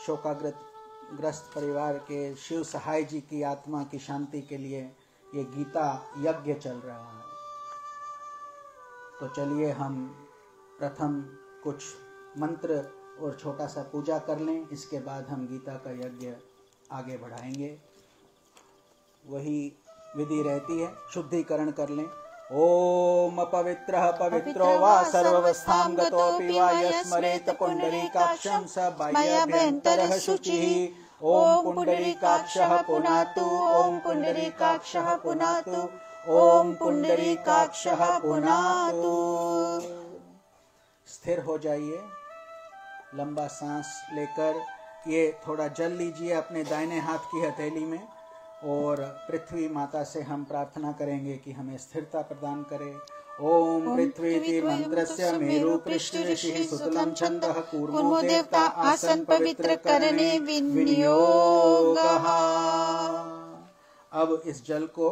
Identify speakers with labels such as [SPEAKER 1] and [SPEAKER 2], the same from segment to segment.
[SPEAKER 1] शोकाग्रस्त परिवार के शिव सहाय जी की आत्मा की शांति के लिए ये गीता यज्ञ चल रहा है। तो चलिए हम प्रथम कुछ मंत्र और छोटा सा पूजा कर लें, इसके बाद हम गीता का यज्ञ आगे बढ़ाएंगे। वही विधि रहती है, शुद्धिकरण कर लें। ओम अपवित्रः पवित्रो वा सर्वावस्थां गतोऽपि वा यस्मरेत पुंडरीकाक्षं स बाह्याभ्यन्तरः शुचिः। ओम पुंडरीकाक्षः पुनातु, ओम पुंडरीकाक्षः पुनातु, ओम पुंडरीकाक्षः पुनातु। स्थिर हो जाइए, लंबा सांस लेकर ये थोड़ा जल लीजिए अपने दाहिने हाथ की हथेली में और पृथ्वी माता से हम प्रार्थना करेंगे कि हमें स्थिरता प्रदान करे। ओम पृथ्वी मंत्रस्य मेरु कृष्ण ऋषि सुतलं छंदः कूर्मो देवता आसन पवित्र करणे विनियोगः। अब इस जल को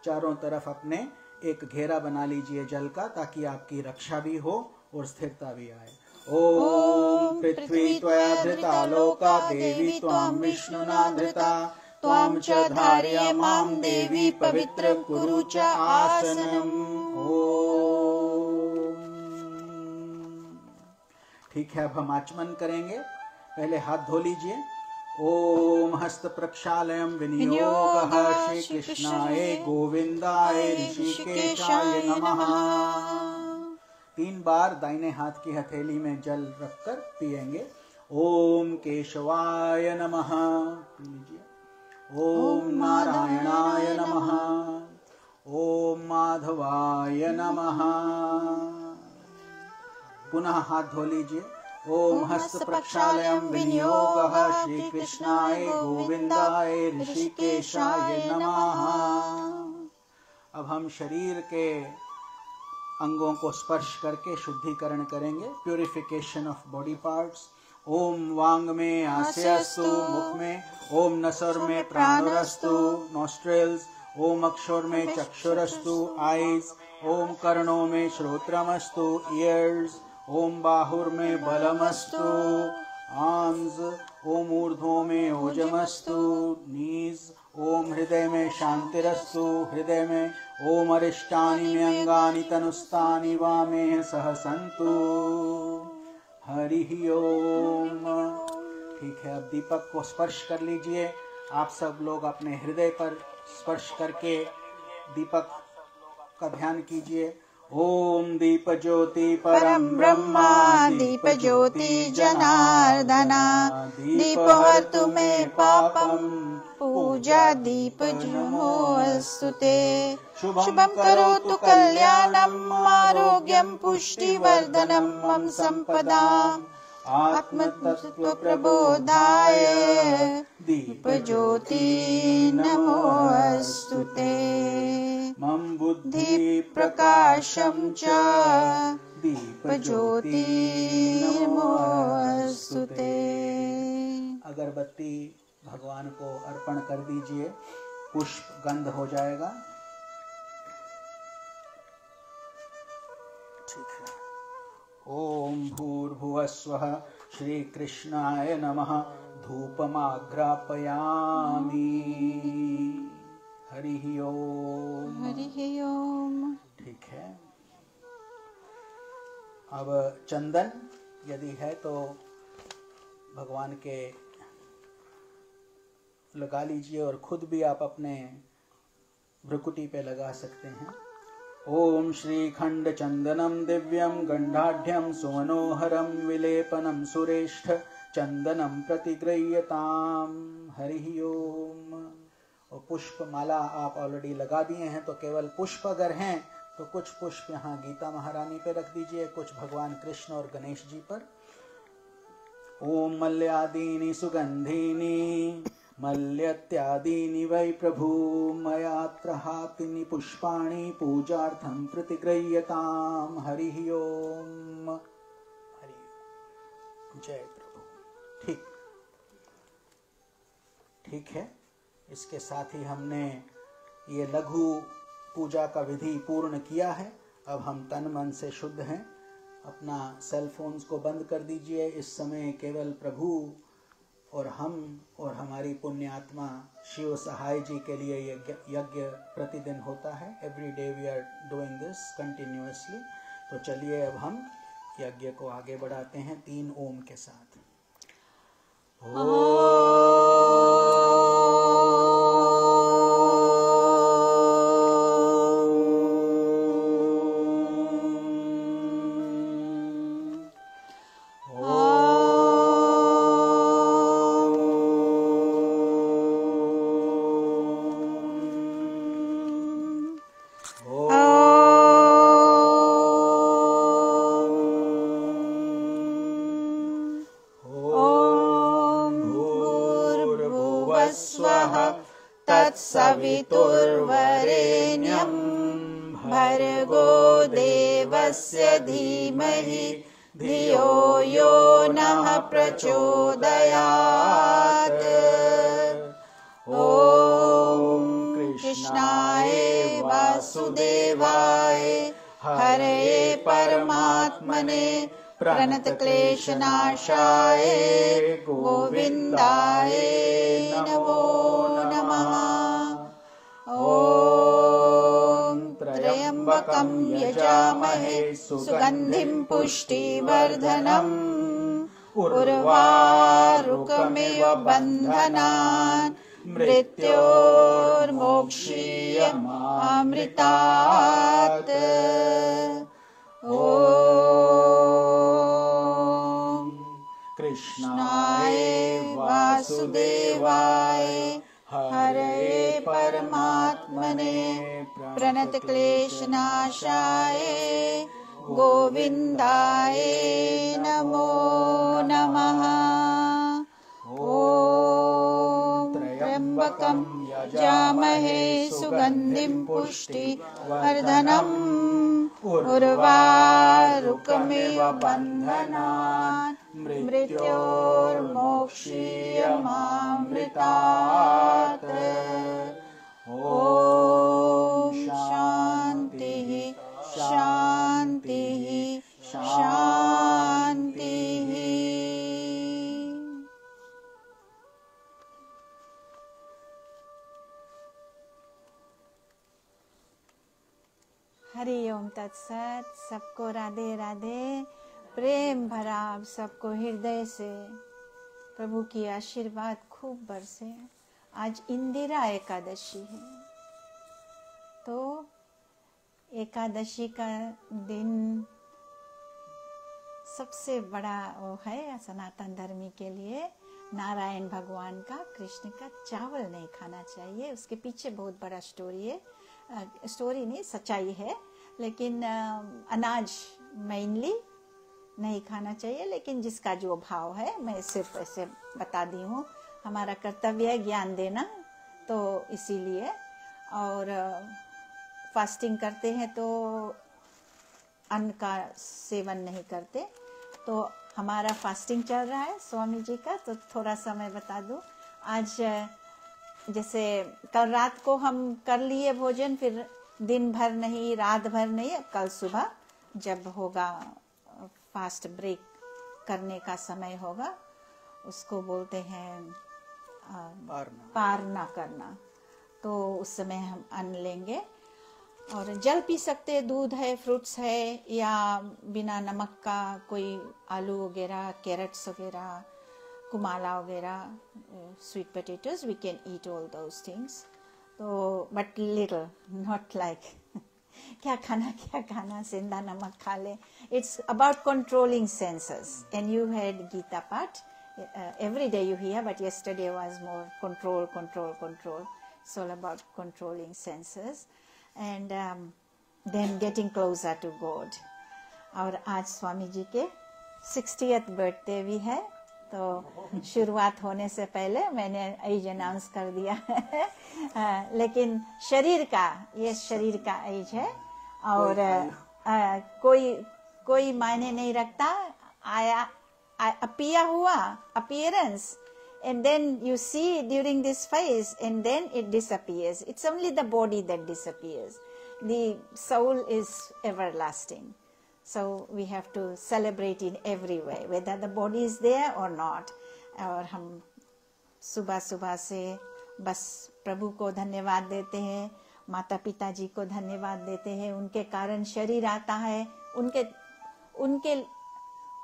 [SPEAKER 1] चारों तरफ अपने एक घेरा बना लीजिए जल का, ताकि आपकी रक्षा भी हो और स्थिरता भी आए। ओम पृथ्वी त्वया धृता लोका देवी त्वां विष्णुना धृता त्वां च धारयामां देवी पवित्र कुरु च आसनम्। ओम। ठीक है, अब हम आचमन करेंगे। पहले हाथ धो लीजिए। ओम हस्त प्रक्षालयं विनियोगः श्री कृष्णाय गोविंदाय ऋषिकेशाय नमः। 3 बार दाहिने हाथ की हथेली में जल रखकर पिएंगे। ओम केशवाय नमः लीजिए। ओम नारायणाय नमः। ओम माधवाय नमः। पुनः हाथ धो लीजिए। ओम हस्त प्रक्षालयं विनियोगः श्री कृष्णाय गोविंदाय ऋषिकेशाय नमः। अब हम शरीर के अंगों को स्पर्श करके शुद्धिकरण करेंगे, प्यूरिफिकेशन ऑफ बॉडी पार्ट्स। ओम वांग में आस्यस्तु, मुख में। ओम नसर में प्राणरस्तु, नॉस्ट्रिल्स। ओम अक्षर में चक्षुरस्तु, आईज। ओम कर्णों में श्रोत्रमस्तु, ईयर्स। ओम बाहुर में बलमस्तु, आर्म्स। ओम ऊर्ध्वों में ओजमस्तु, नीज। ओम हृदय में शांतिरस्तु, हृदय में। ओम अरिष्टानि में अंगानि तनुस्तानि वामे सह सन्तु। हरि ओम। ठीक है, अब दीपक को स्पर्श कर लीजिए। आप सब लोग अपने हृदय पर स्पर्श करके दीपक का ध्यान कीजिए। ओम दीप ज्योति परम ब्रह्मा, दीप ज्योति जनार्दना, दीप हर्तु मे पापम, पूजा दीप नमोस्तुते। शुभं करोतु कल्याणम्, आरोग्यं पुष्टिवर्धनं मम संपदाम्। आत्मतत्त्व प्रबोधाय दीप ज्योति नमोस्तुते। मम बुद्धि प्रकाशं च दीप ज्योति नमोस्तुते। अगरबत्ती भगवान को अर्पण कर दीजिए, पुष्प गंध हो जाएगा। ठीक है। ओम भूर्भुवस्वः श्री कृष्णाय नमः। धूपमाघ्रापयामि। हरि ओम।
[SPEAKER 2] हरि ओम।
[SPEAKER 1] ठीक है। अब चंदन यदि है तो भगवान के लगा लीजिए, और खुद भी आप अपने भ्रुकुटी पे लगा सकते हैं। ओम श्रीखंड चंदनम दिव्यम गंधाढ्यम सुमनोहरम विलेपनम सुरेष्ठ चंदनम प्रतिगृह्यताम। हरि ओम। और पुष्प माला आप ऑलरेडी लगा दिए हैं, तो केवल पुष्प अगर हैं तो कुछ पुष्प यहाँ गीता महारानी पे रख दीजिए, कुछ भगवान कृष्ण और गणेश जी पर। ओम मल्यादीनि सुगंधीनि मल्यत्यादीनि वै प्रभु मयात्र हातिनि पुष्पाणि पूजार्थं प्रतिगृह्यताम्। हरि ओम। हरि जय प्रभु। ठीक है। इसके साथ ही हमने ये लघु पूजा का विधि पूर्ण किया है। अब हम तन मन से शुद्ध हैं। अपना सेल फोन्स को बंद कर दीजिए। इस समय केवल प्रभु और हम और हमारी पुण्यात्मा शिव सहाय जी के लिए यज्ञ प्रतिदिन होता है। Every day we are doing this continuously. तो चलिए अब हम यज्ञ को आगे बढ़ाते हैं 3 ओम के साथ।
[SPEAKER 2] तत्सवितुर्वरेण्यं भर्गो देवस्य धीमहि धियो यो नः प्रचोदयात्। ॐ कृष्णाय वासुदेवाय हरये परमात्मने प्रणतक्लेशनाशाय गोविन्दाय नमो नमः। ॐ त्र्यम्बकं यजामहे सुगन्धिं पुष्टिवर्धनम् उर्वारुकमिव बन्धनान् मृत्योर्मोक्षीयमामृतात्। ॐ कृष्णाय वासुदेवाय हरये परमात्मने प्रणतक्लेशनाशाय गोविन्दाय नमो नमः। ॐ त्र्यम्बकं यजामहे सुगन्धिं पुष्टिवर्धनम् उर्वारुकमिव बन्धनान् मृत्योर्मोक्षीयमामृतात्। ॐ शान्तिः शान्तिः शान्तिः। हरि ओम तत्सत। सबको राधे राधे। प्रेम भरा आप सबको हृदय से प्रभु की आशीर्वाद खूब बरसे। आज इंदिरा एकादशी है, तो एकादशी का दिन सबसे बड़ा वो है सनातन धर्मी के लिए। नारायण भगवान का, कृष्ण का चावल नहीं खाना चाहिए। उसके पीछे बहुत बड़ा स्टोरी है, स्टोरी नहीं सच्चाई है। लेकिन अनाज मेनली नहीं खाना चाहिए, लेकिन जिसका जो भाव है मैं सिर्फ ऐसे बता दी हूँ। हमारा कर्तव्य है ज्ञान देना, तो इसीलिए। और फास्टिंग करते हैं तो अन्न का सेवन नहीं करते। तो हमारा फास्टिंग चल रहा है स्वामी जी का, तो थोड़ा सा मैं बता दूँ। आज जैसे कल रात को हम कर लिए भोजन, फिर दिन भर नहीं, रात भर नहीं, कल सुबह जब होगा फास्ट ब्रेक करने का समय होगा, उसको बोलते हैं पारना करना। तो उस समय हम अन्न लेंगे और जल पी सकते, दूध है, फ्रूट्स है, या बिना नमक का कोई आलू वगैरह, कैरेट्स वगैरह, कुमाला वगैरह, sweet potatoes, we can eat all those things. तो बट लिटिल, नॉट लाइक क्या खाना सेंधा नमक खा ले। It's about controlling senses. And you had Gita पाठ every day you hear, but yesterday was more control. It's all about controlling senses and then getting closer to God. और आज स्वामी जी के 60th बर्थडे भी है, तो शुरुआत होने से पहले मैंने एज अनाउंस कर दिया है। लेकिन शरीर का एज है, और कोई मायने नहीं रखता। appearance, and then you see during this phase, and then it disappears. It's only the body that disappears. The soul is everlasting. So we have to celebrate in every way, whether the body is there or not. और हम सुबह सुबह से बस प्रभु को धन्यवाद देते हैं, माता पिता जी को धन्यवाद देते हैं, उनके कारण शरीर आता है, उनके उनके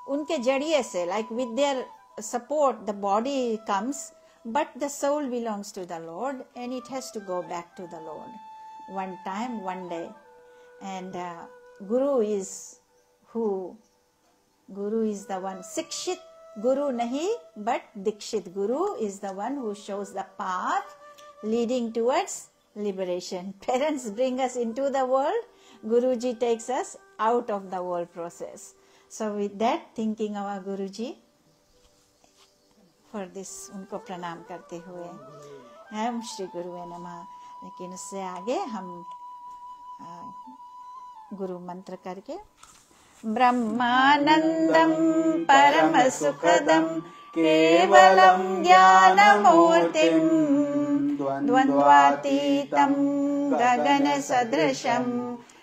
[SPEAKER 2] उनके जरिए से, like with their support the body comes, but the soul belongs to the Lord and it has to go back to the Lord one time, one day. And Guru is who? Guru is the one. Sikshit Guru nahi, but Dikshit Guru is the one who shows the path leading towards liberation. Parents bring us into the world, Guruji takes us out of the world process. So with that, thinking our Guruji for this, उनको प्रणाम करते हुए हम श्री गुरुवे नमः। लेकिन उससे आगे हम गुरु मंत्र करके ब्रह्मानंदम परम सुखदम केवलम ज्ञानमूर्तिम द्वंद्वातीतं गगन सदृशं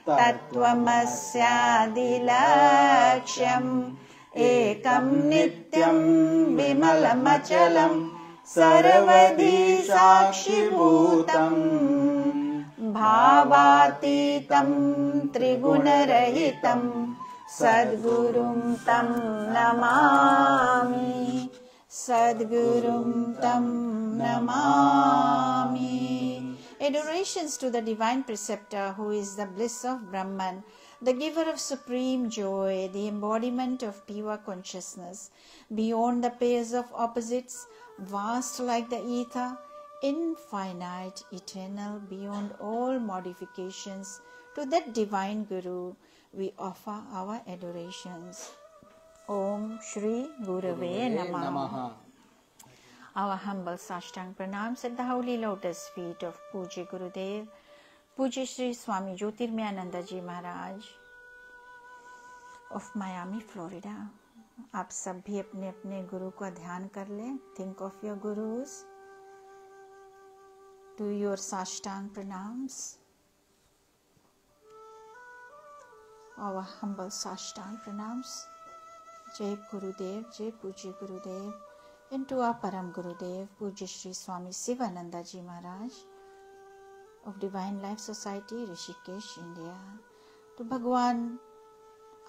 [SPEAKER 2] तत्त्वमस्यादिलक्ष्यम् एकं नित्यं विमलमचलं सर्वधी साक्षिभूतं भावातीतं त्रिगुणरहितं सद्गुरुं तं नमामि, सद्गुरुं तं Namami. Adorations to the divine preceptor who is the bliss of Brahman, the giver of supreme joy, the embodiment of pure consciousness, beyond the pairs of opposites, vast like the ether, infinite, eternal, beyond all modifications. To that divine Guru we offer our adorations. Om Shri Gurave Namaha. Our humble Sashtang Pranams at the holy lotus feet of Pujya Gurudev, Pujya Shri Swami Jyotirmayananda Ji Maharaj of Miami, Florida. आप सब भी अपने अपने गुरु का ध्यान कर लें. Think of your gurus. Do your Sashtang Pranams. Our humble Sashtang Pranams. Jai Gurudev, Jai Pujya Gurudev. And to our Param Gurudev, Pujya Shri Swami Sivananda Ji Maharaj of Divine Life Society, Rishikesh, India. To Bhagwan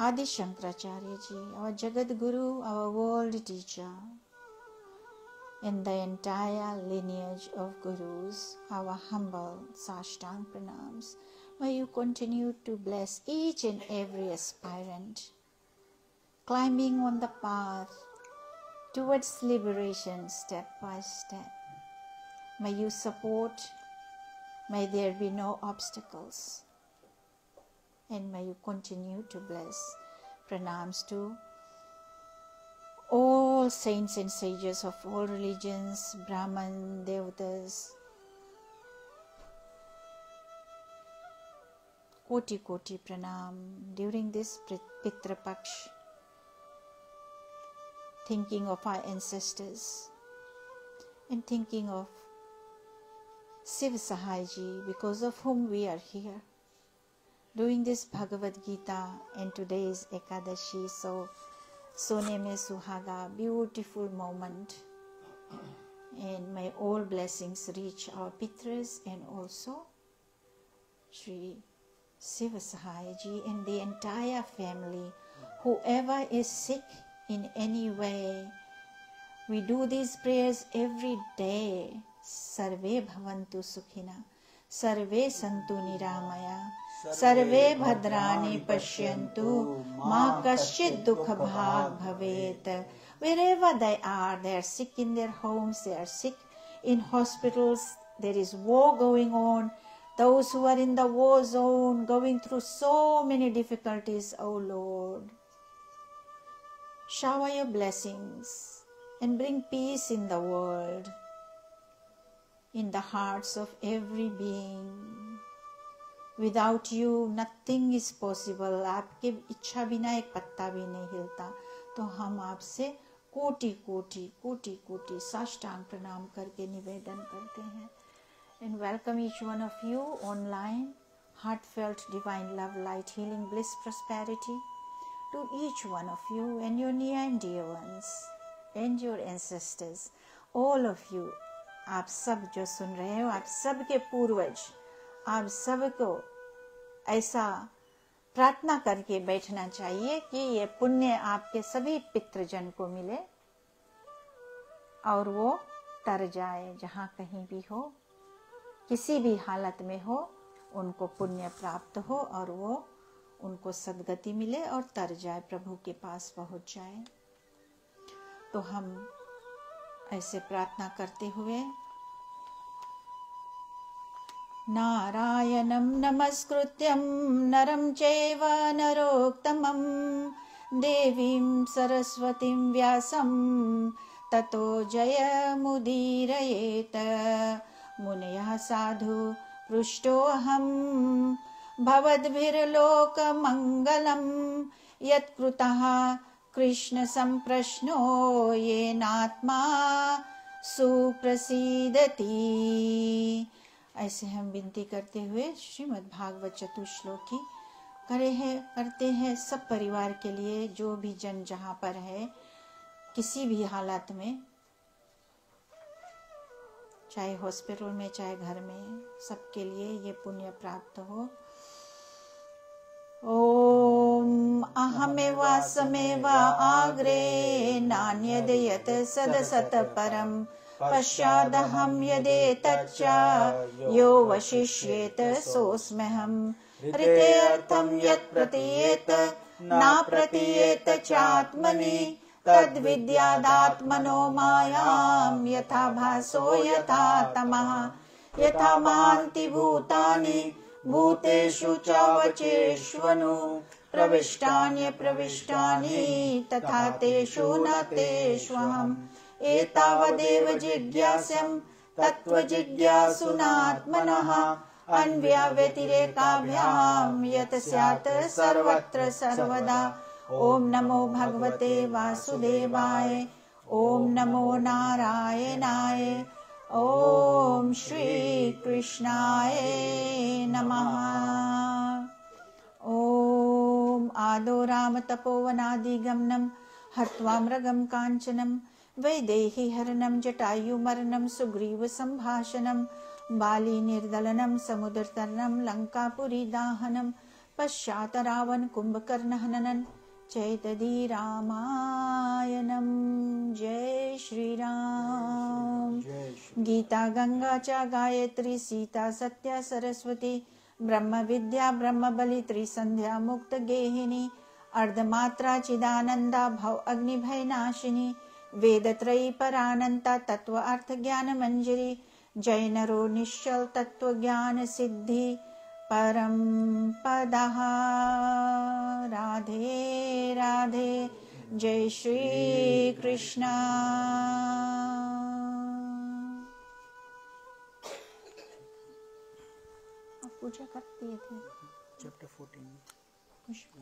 [SPEAKER 2] Adi Shankaracharya Ji, our Jagat Guru, our world teacher, and the entire lineage of Gurus, our humble Sashtang Pranams. May you continue to bless each and every aspirant climbing on the path towards liberation step by step. May you support, may there be no obstacles, and may you continue to bless. Pranams to all saints and sages of all religions, Brahman, Devatas, Koti Koti Pranam during this Pitra Paksh, thinking of our ancestors and thinking of Siva Sahai Ji, because of whom we are here doing this Bhagavad Gita, and today is Ekadashi, so Sone Me Suhaga, beautiful moment, and may all blessings reach our Pitras and also Shri Siva Sahai Ji and the entire family, whoever is sick in any way. We do these prayers every day. Sarve bhavantu sukhina, sarve santu niramaya, sarve bhadrani pashyantu, ma kaschid dukha bhag bhavet. Wherever they are sick in their homes, they are sick in hospitals, there is war going on. Those who are in the war zone, going through so many difficulties, O Lord, shower your blessings and bring peace in the world, in the hearts of every being. Without you, nothing is possible. आपके इच्छा बिना एक पत्ता भी नहीं हिलता. तो हम आपसे कोटि कोटि कोटि कोटि साष्टांग प्रणाम करके निवेदन करते हैं. And welcome each one of you online. Heartfelt divine love, light, healing, bliss, prosperity to each one of you and your near and dear ones. and your ancestors, all of you, आप सब जो सुन रहे हो, आप सब के पूर्वज, आप सबको ऐसा प्रार्थना करके बैठना चाहिए कि ये पुण्य आपके सभी पितृजन को मिले और वो तर जाए, जहाँ कहीं भी हो, किसी भी हालत में हो, उनको पुण्य प्राप्त हो और वो उनको सद्गति मिले और तर जाए, प्रभु के पास पहुंच जाए। तो हम ऐसे प्रार्थना करते हुए नारायणं नमस्कृत्यं नरं चैव नरोत्तमं देवीं सरस्वतीं व्यासं ततो जयमुदीरयेत। मुनयः साधु पृष्टोऽहं भवद्भिर्लोकमङ्गलं यत्कृतः कृष्ण संप्रश्नो येनात्मा सुप्रसीदति। ऐसे हम विनती करते हुए श्रीमद् भागवत चतुश्लोकी करते हैं सब परिवार के लिए, जो भी जन जहाँ पर है, किसी भी हालत में, चाहे हॉस्पिटल में चाहे घर में, सबके लिए ये पुण्य प्राप्त हो। ओम अहमेवासमेव आग्रे नान्यद् यत् सदसत् परम् पश्चादहं यदेतच्च यो वशिष्येत सोऽस्म्यहम्। ऋतेऽर्थं यत् प्रतीयेत न प्रतीयेत चात्मनि तद्विद्यादात्मनो मायां यथा भासो यथा तमः। यथा महान्ति भूतानि भूतेषु च वचेष्वनु प्रविष्टान्यप्रविष्टानि तथा तेषु न तेष्वहम्। एतावदेव जिज्ञास्यं तत्त्वजिज्ञासुनात्मनः अन्व्यतिरेकाभ्यां यत् स्यात् सर्वत्र सर्वदा। ओम नमो भगवते वासुदेवाय। ओम नमो नारायणाय। ओम श्री कृष्णाय नमः। ओम आदो राम तपोवनादिगमनं हत्वा मृगं काञ्चनं वैदेही हरणं जटायुमरणं सुग्रीव संभाषणं बाली निर्दलनं समुद्रतरणं लंकापुरी दाहनं पश्चात रावण कुंभकर्ण हननं चैतदी रामायणं। जय श्री राम। गीता गंगा च गायत्री सीता सत्या सरस्वती ब्रह्म विद्या ब्रह्म बलि त्रिसंध्या मुक्त गेहिनी अर्धमात्रा चिदानंदा भव अग्नि भय नाशिनी वेदत्रयी परानंता तत्व अर्थ ज्ञान मंजरी जय नरो निश्चल तत्व ज्ञान सिद्धि परम पदः। राधे राधे। जय श्री कृष्ण। पूजा करती थे
[SPEAKER 1] chapter 14।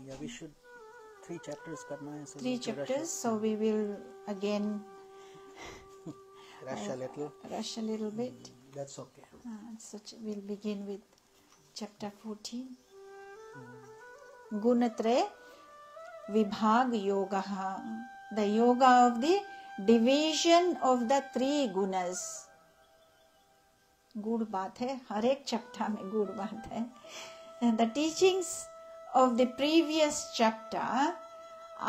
[SPEAKER 1] Yeah, we should 3 chapters करना है, so
[SPEAKER 2] 3 chapters, so we will again
[SPEAKER 1] rush a little
[SPEAKER 2] bit.
[SPEAKER 1] That's okay.
[SPEAKER 2] So we'll begin with chapter 14. Gunatraya Vibhag Yoga, the yoga of the division of the 3 gunas. गुड़ बात है, हर एक chapter में गुड़ बात है। The teachings of the previous chapter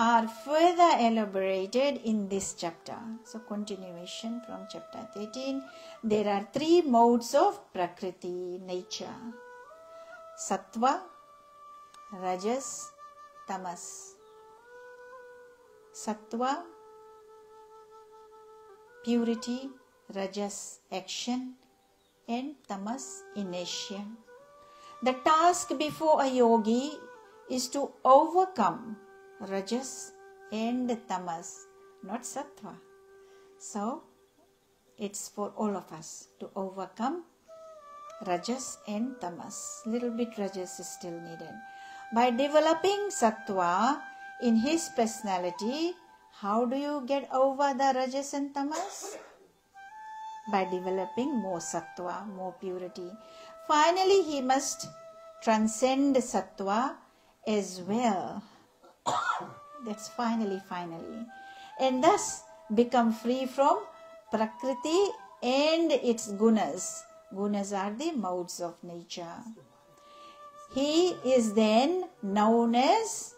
[SPEAKER 2] are further elaborated in this chapter. So continuation from chapter 13. There are 3 modes of Prakriti, nature. Sattva, Rajas, Tamas. Sattva, purity, Rajas, action, and Tamas, inertia. The task before a yogi is to overcome Rajas and Tamas, not Sattva. So, it's for all of us to overcome Rajas and Tamas. Little bit Rajas is still needed. By developing Sattva in his personality, how do you get over the Rajas and Tamas? By developing more Sattva, more purity. Finally, he must transcend Sattva as well. That's finally. And thus, become free from Prakriti and its gunas. Gunas are the modes of nature. He is then known as,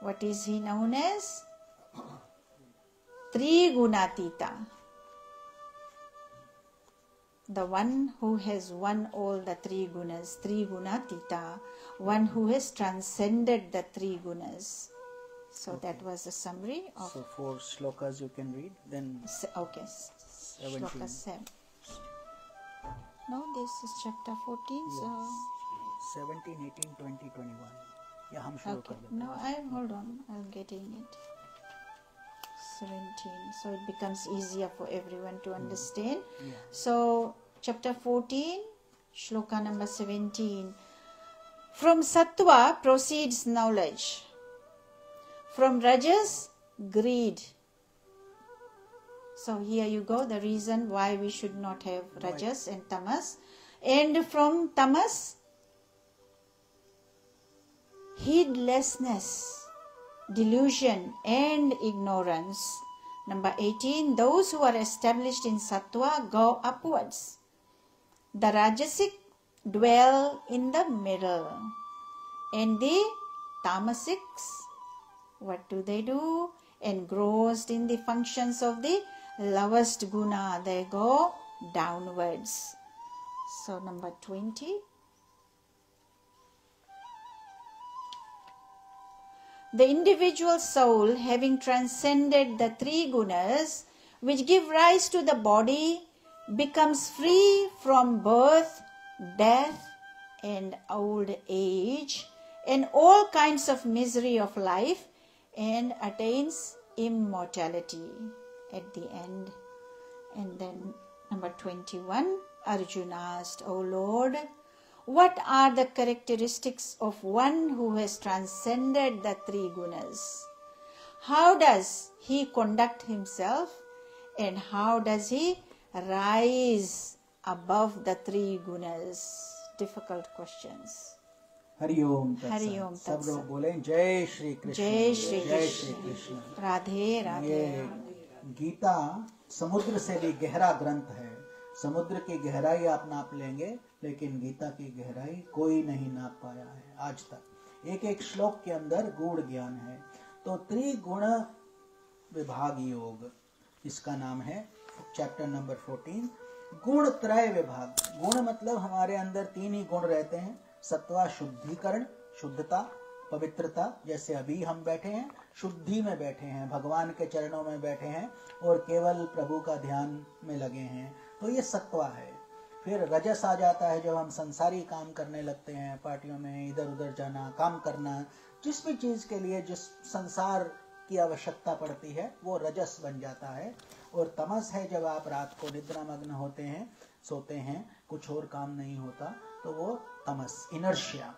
[SPEAKER 2] what is he known as? Trigunatita. The one who has won all the three gunas, Trigunatita, one who has transcended the three gunas. So that was the summary of.
[SPEAKER 1] So 4 shlokas you can read, then
[SPEAKER 2] Okay.
[SPEAKER 1] 17.
[SPEAKER 2] Shloka 7. No, this is chapter 14.
[SPEAKER 1] Yes. 17, 18, 20, 21. Yeah, हम शुरू
[SPEAKER 2] Okay.
[SPEAKER 1] कर देते
[SPEAKER 2] No, hold on. I'm getting it. 17. So it becomes easier for everyone to understand.
[SPEAKER 1] Yeah.
[SPEAKER 2] So chapter 14, shloka number 17. From sattva proceeds knowledge. From rajas, greed. So here you go, the reason why we should not have rajas and tamas. And from tamas, heedlessness, delusion and ignorance. Number 18, those who are established in sattva go upwards. The rajasic dwell in the middle. And the tamasics, what do? Engrossed in the functions of the lowest guna, they go downwards. So number 20. The individual soul, having transcended the three gunas which give rise to the body, becomes free from birth, death and old age and all kinds of misery of life, and attains immortality at the end. And then number 21, Arjuna asked, O Lord, what are the characteristics of one who has transcended the three gunas? How does he conduct himself and how does he rise above the three gunas? Difficult questions.
[SPEAKER 1] Hariom तत्सत।
[SPEAKER 2] हरिओम
[SPEAKER 1] सब
[SPEAKER 2] तत्सत।
[SPEAKER 1] लोग बोले जय श्री कृष्ण।
[SPEAKER 2] जय श्री
[SPEAKER 1] जय श्री कृष्ण।
[SPEAKER 2] राधे राधे।
[SPEAKER 1] ये गीता समुद्र से भी गहरा ग्रंथ है। समुद्र की गहराई आप नाप लेंगे, लेकिन गीता की गहराई कोई नहीं नाप पाया है आज तक। एक एक श्लोक के अंदर गूढ़ ज्ञान है। तो त्रिगुण विभाग योग इसका नाम है, चैप्टर नंबर 14। गुण त्रय विभाग। गुण मतलब हमारे अंदर 3 ही गुण रहते हैं। सत्वा शुद्धिकरण, शुद्धता, पवित्रता। जैसे अभी हम बैठे हैं, शुद्धि में बैठे हैं, भगवान के चरणों में बैठे हैं और केवल प्रभु का ध्यान में लगे हैं, तो ये सत्वा है। फिर रजस आ जाता है जब हम संसारी काम करने लगते हैं, पार्टियों में इधर उधर जाना, काम करना, जिस भी चीज के लिए जिस संसार की आवश्यकता पड़ती है वो रजस बन जाता है। और तमस है जब आप रात को निद्रा मग्न होते हैं, सोते हैं, कुछ और काम नहीं होता, तो वो तमस, इनर्शिया।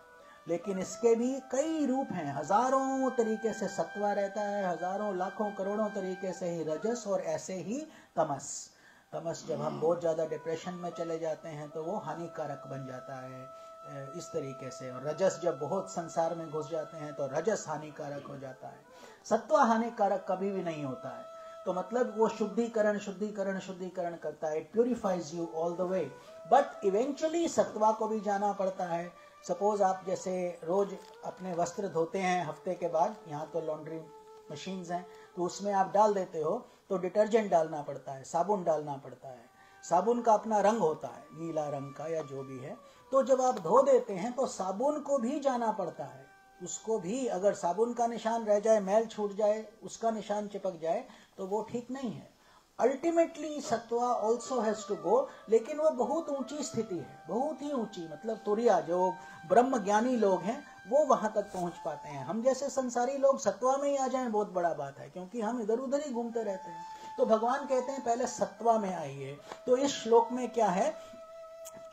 [SPEAKER 1] लेकिन इसके भी कई रूप हैं, हजारों तरीके से सत्वा रहता है, हजारों लाखों करोड़ों तरीके से ही रजस, और ऐसे ही तमस। तमस जब हम बहुत ज्यादा डिप्रेशन में चले जाते हैं तो वो हानिकारक बन जाता है इस तरीके से। और रजस जब बहुत संसार में घुस जाते हैं तो रजस हानिकारक हो जाता है। सत्वा हानिकारक कभी भी नहीं होता है। तो मतलब वो शुद्धिकरण शुद्धिकरण शुद्धिकरण करता है, it purifies you all the way. But eventually सत्वा को भी जाना पड़ता है। सपोज आप जैसे रोज अपने वस्त्र धोते हैं हफ्ते के बाद, यहाँ तो लॉन्ड्री मशीन्स हैं, तो उसमें आप डाल देते हो तो डिटर्जेंट डालना पड़ता है, साबुन डालना पड़ता है। साबुन का अपना रंग होता है, नीला रंग का या जो भी है। तो जब आप धो देते हैं तो साबुन को भी जाना पड़ता है। उसको भी अगर साबुन का निशान रह जाए, मैल छूट जाए, उसका निशान चिपक जाए तो वो ठीक नहीं है। Ultimately sattva also has to go, लेकिन वो बहुत ऊंची स्थिति है, बहुत ही ऊंची। मतलब तुरिया जो ब्रह्म ज्ञानी लोग हैं वो वहां तक पहुंच पाते हैं। हम जैसे संसारी लोग सत्वा में ही आ जाएं बहुत बड़ा बात है, क्योंकि हम इधर उधर ही घूमते रहते हैं। तो भगवान कहते हैं पहले सत्वा में आइए। तो इस श्लोक में क्या है,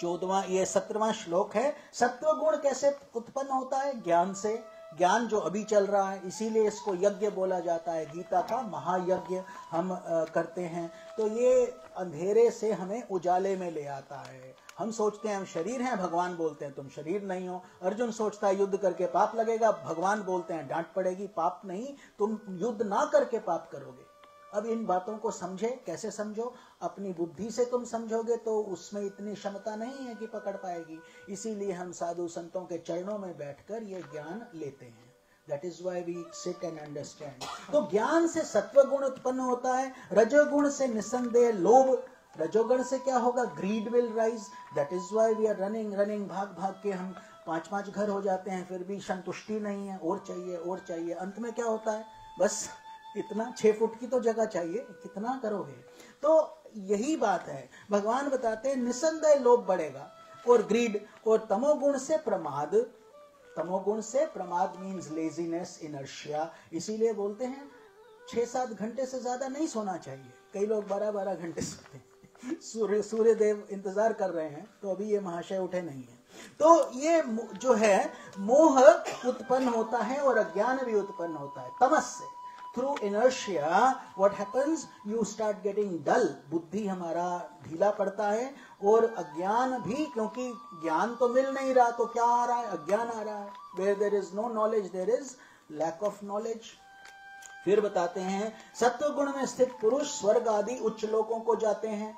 [SPEAKER 1] 14वां ये 17वां श्लोक है। सत्व गुण कैसे उत्पन्न होता है? ज्ञान से। ज्ञान जो अभी चल रहा है, इसीलिए इसको यज्ञ बोला जाता है। गीता का महायज्ञ हम करते हैं। तो ये अंधेरे से हमें उजाले में ले आता है। हम सोचते हैं हम शरीर हैं, भगवान बोलते हैं तुम शरीर नहीं हो। अर्जुन सोचता है युद्ध करके पाप लगेगा, भगवान बोलते हैं डांट पड़ेगी, पाप नहीं, तुम युद्ध ना करके पाप करोगे। अब इन बातों को समझे, कैसे समझो? अपनी बुद्धि से तुम समझोगे तो उसमें इतनी क्षमता नहीं है कि पकड़ पाएगी। इसीलिए हम साधु संतों के चरणों में बैठकर ये ज्ञान लेते हैं। That is why we sit and understand. तो ज्ञान से सत्व गुण उत्पन्न होता है, रजोगुण से निसंदेह लोभ, रजोगुण से क्या होगा? Greed will rise. That is why we are running, भाग भाग के हम 5-5 घर हो जाते हैं, फिर भी संतुष्टि नहीं है, और चाहिए। अंत में क्या होता है? बस इतना 6 फुट की तो जगह चाहिए, कितना करोगे? तो यही बात है। भगवान बताते हैं निसंदेह लोभ बढ़ेगा और ग्रीड, और तमोगुण से प्रमाद। तमोगुण से प्रमाद मीन्स लेजीनेस, इनर्शिया। इसीलिए बोलते हैं 6-7 घंटे से ज्यादा नहीं सोना चाहिए। कई लोग 12-12 घंटे सोते हैं। सूर्य देव इंतजार कर रहे हैं, तो अभी ये महाशय उठे नहीं है। तो ये जो है मोह उत्पन्न होता है और अज्ञान भी उत्पन्न होता है तमस से। Through inertia what happens, you start getting dull. बुद्धि हमारा ढीला पड़ता है, और अज्ञान भी, क्योंकि ज्ञान तो मिल नहीं रहा, तो क्या आ रहा है? अज्ञान आ रहा है। Where there is no knowledge there is lack of knowledge. फिर बताते हैं सत्व गुण में स्थित पुरुष स्वर्ग आदि उच्च लोकों को जाते हैं।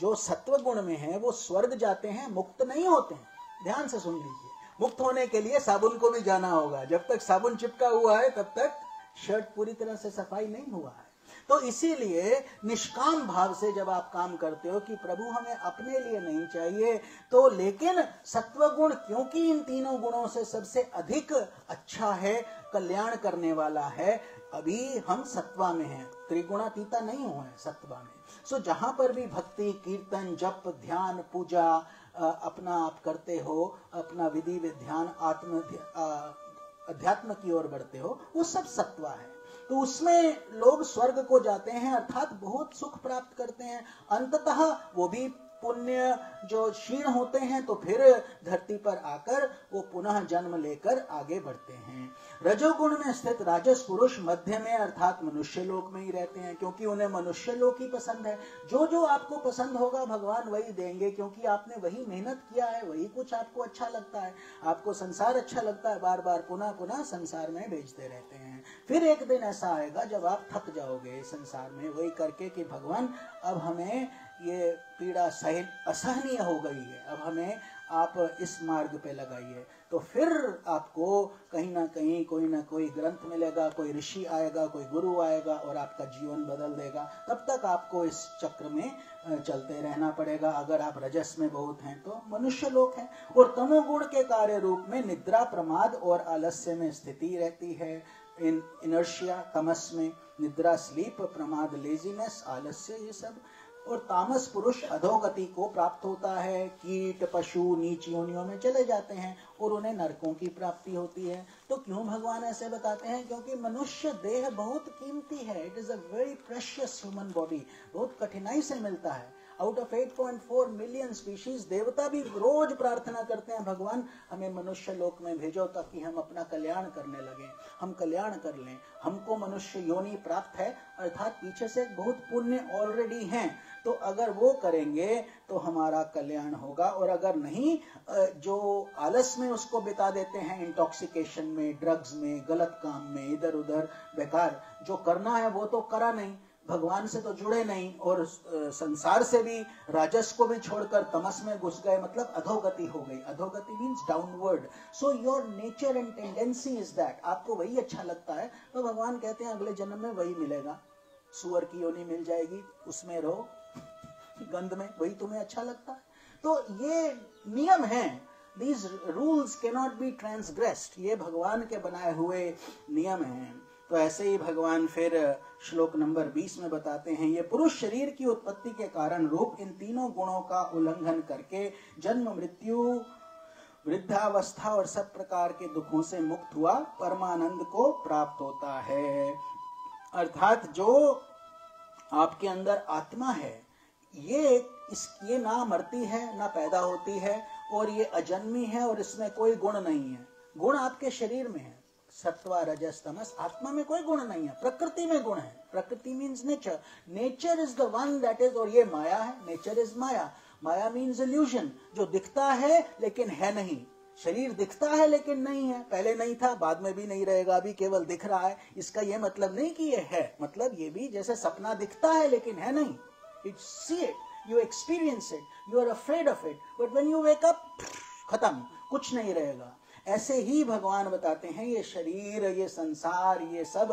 [SPEAKER 1] जो सत्व गुण में है वो स्वर्ग जाते हैं, मुक्त नहीं होते हैं। ध्यान से सुन लीजिए, मुक्त होने के लिए साबुन को भी जाना होगा। जब तक साबुन चिपका हुआ है तब तक शर्ट पूरी तरह से सफाई नहीं हुआ है। तो इसीलिए निष्काम भाव से जब आप काम करते हो कि प्रभु हमें अपने लिए नहीं चाहिए, तो लेकिन सत्व गुण क्योंकि इन तीनों गुणों से सबसे अधिक अच्छा है, कल्याण करने वाला है, अभी हम सत्वा में हैं, त्रिगुणातीता नहीं हुए हैं सत्वा में। सो जहां पर भी भक्ति, कीर्तन, जप, ध्यान, पूजा अपना आप करते हो, अपना विधि ध्यान, अध्यात्म की ओर बढ़ते हो, वो सब सत्वा है। तो उसमें लोग स्वर्ग को जाते हैं, अर्थात बहुत सुख प्राप्त करते हैं। अंततः वो भी पुण्य जो क्षीण होते हैं, तो फिर धरती पर आकर वो पुनः जन्म लेकर आगे बढ़ते हैं। रजोगुण में स्थित राजस पुरुष मध्य में अर्थात मनुष्य लोक में ही रहते हैं, क्योंकि उन्हें मनुष्य लोक ही पसंद है। जो जो आपको पसंद होगा भगवान वही देंगे, क्योंकि आपने वही मेहनत किया है, वही कुछ आपको अच्छा लगता है। आपको संसार अच्छा लगता है, बार बार पुनः पुनः संसार में भेजते रहते हैं। फिर एक दिन ऐसा आएगा जब आप थक जाओगे संसार में वही करके कि भगवान अब हमें ये पीड़ा असहनीय हो गई है, अब हमें आप इस मार्ग पे लगाइए। तो फिर आपको कहीं ना कहीं कोई ना कोई ग्रंथ मिलेगा, कोई ऋषि आएगा, कोई गुरु आएगा और आपका जीवन बदल देगा। तब तक आपको इस चक्र में चलते रहना पड़ेगा। अगर आप रजस में बहुत हैं तो मनुष्य लोक हैं। और तमोगुण के कार्य रूप में निद्रा, प्रमाद और आलस्य में स्थिति रहती है। इनर्शिया तमस में, निद्रा स्लीप, प्रमाद लेजीनेस, आलस्य ये सब। और तामस पुरुष अधोगति को प्राप्त होता है, कीट पशु नीच योनियों में चले जाते हैं और उन्हें नरकों की प्राप्ति होती है। तो क्यों भगवान ऐसे बताते हैं? क्योंकि मनुष्य देह बहुत कीमती है। It is a very precious human body, बहुत कठिनाई से मिलता है। आउट ऑफ 8.4 मिलियन स्पीशीज, देवता भी रोज प्रार्थना करते हैं भगवान हमें मनुष्य लोक में भेजो ताकि हम अपना कल्याण करने लगे, हम कल्याण कर लें। हमको मनुष्य योनि प्राप्त है, अर्थात पीछे से बहुत पुण्य ऑलरेडी हैं, तो अगर वो करेंगे तो हमारा कल्याण होगा। और अगर नहीं, जो आलस में उसको बिता देते हैं, इंटॉक्सिकेशन में, ड्रग्स में, गलत काम में, इधर उधर बेकार, जो करना है वो तो करा नहीं, भगवान से तो जुड़े नहीं, और संसार से भी, राजस को भी छोड़कर तमस में घुस गए, मतलब अधोगति हो गई। Adhogati means downward. So your nature and tendency is that, आपको वही अच्छा लगता है, तो भगवान कहते हैं अगले जन्म में वही मिलेगा। सुअर की योनि मिल जाएगी, उसमें रहो, गंध में, वही तुम्हें अच्छा लगता है। तो ये नियम है, these rules cannot be transgressed, ये भगवान के बनाए हुए नियम हैं। तो ऐसे ही भगवान फिर श्लोक नंबर 20 में बताते हैं, ये पुरुष शरीर की उत्पत्ति के कारण रूप इन तीनों गुणों का उल्लंघन करके जन्म, मृत्यु, वृद्धावस्था और सब प्रकार के दुखों से मुक्त हुआ परमानंद को प्राप्त होता है। अर्थात जो आपके अंदर आत्मा है, ये ना मरती है ना पैदा होती है, और ये अजन्मी है और इसमें कोई गुण नहीं है। गुण आपके शरीर में है, सत्वा रजस तमस, आत्मा में कोई गुण नहीं है, प्रकृति में गुण है। प्रकृति means nature, nature is the one that is, और ये माया है, nature is Maya. Maya means illusion, जो दिखता है लेकिन है नहीं। शरीर दिखता है लेकिन नहीं है, पहले नहीं था, बाद में भी नहीं रहेगा, अभी केवल दिख रहा है। इसका यह मतलब नहीं कि ये है, मतलब ये भी जैसे सपना दिखता है लेकिन है नहीं। It see it, you experience it, you are afraid of it, but when you wake up, खत्म, कुछ नहीं रहेगा। ऐसे ही भगवान बताते हैं ये शरीर, ये संसार, ये सब,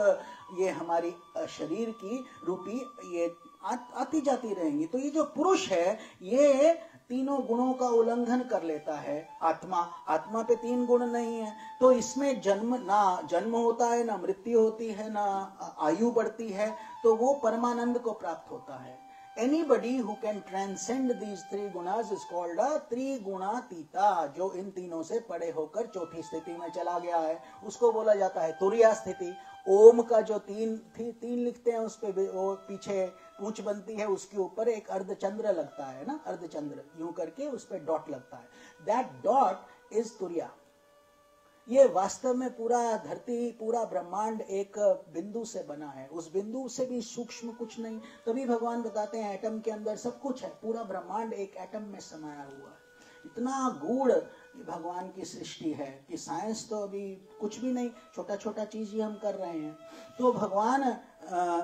[SPEAKER 1] ये हमारी शरीर की रूपी ये आती जाती रहेंगी। तो ये जो पुरुष है ये तीनों गुणों का उल्लंघन कर लेता है। आत्मा पे 3 गुण नहीं है, तो इसमें ना जन्म होता है, ना मृत्यु होती है, ना आयु बढ़ती है, तो वो परमानंद को प्राप्त होता है। Anybody who can transcend these 3 gunas is called a त्रिगुणातीता। जो इन तीनों से परे होकर चौथी स्थिति में चला गया है उसको बोला जाता है तुरिया स्थिति। ओम का जो 3 लिखते हैं उस पे वो पीछे पूंछ बनती है, उसके ऊपर एक अर्धचंद्र लगता है ना, अर्धचंद्र यूं करके उस पे डॉट लगता है, दैट डॉट इज तुरिया। ये वास्तव में पूरा धरती, पूरा ब्रह्मांड एक बिंदु से बना है, उस बिंदु से भी सूक्ष्म कुछ नहीं। तभी भगवान बताते हैं एटम के अंदर सब कुछ है, पूरा ब्रह्मांड एक एटम में समाया हुआ है। इतना गूढ़ भगवान की सृष्टि है कि साइंस तो अभी कुछ भी नहीं, छोटा छोटा चीज ही हम कर रहे हैं। तो भगवान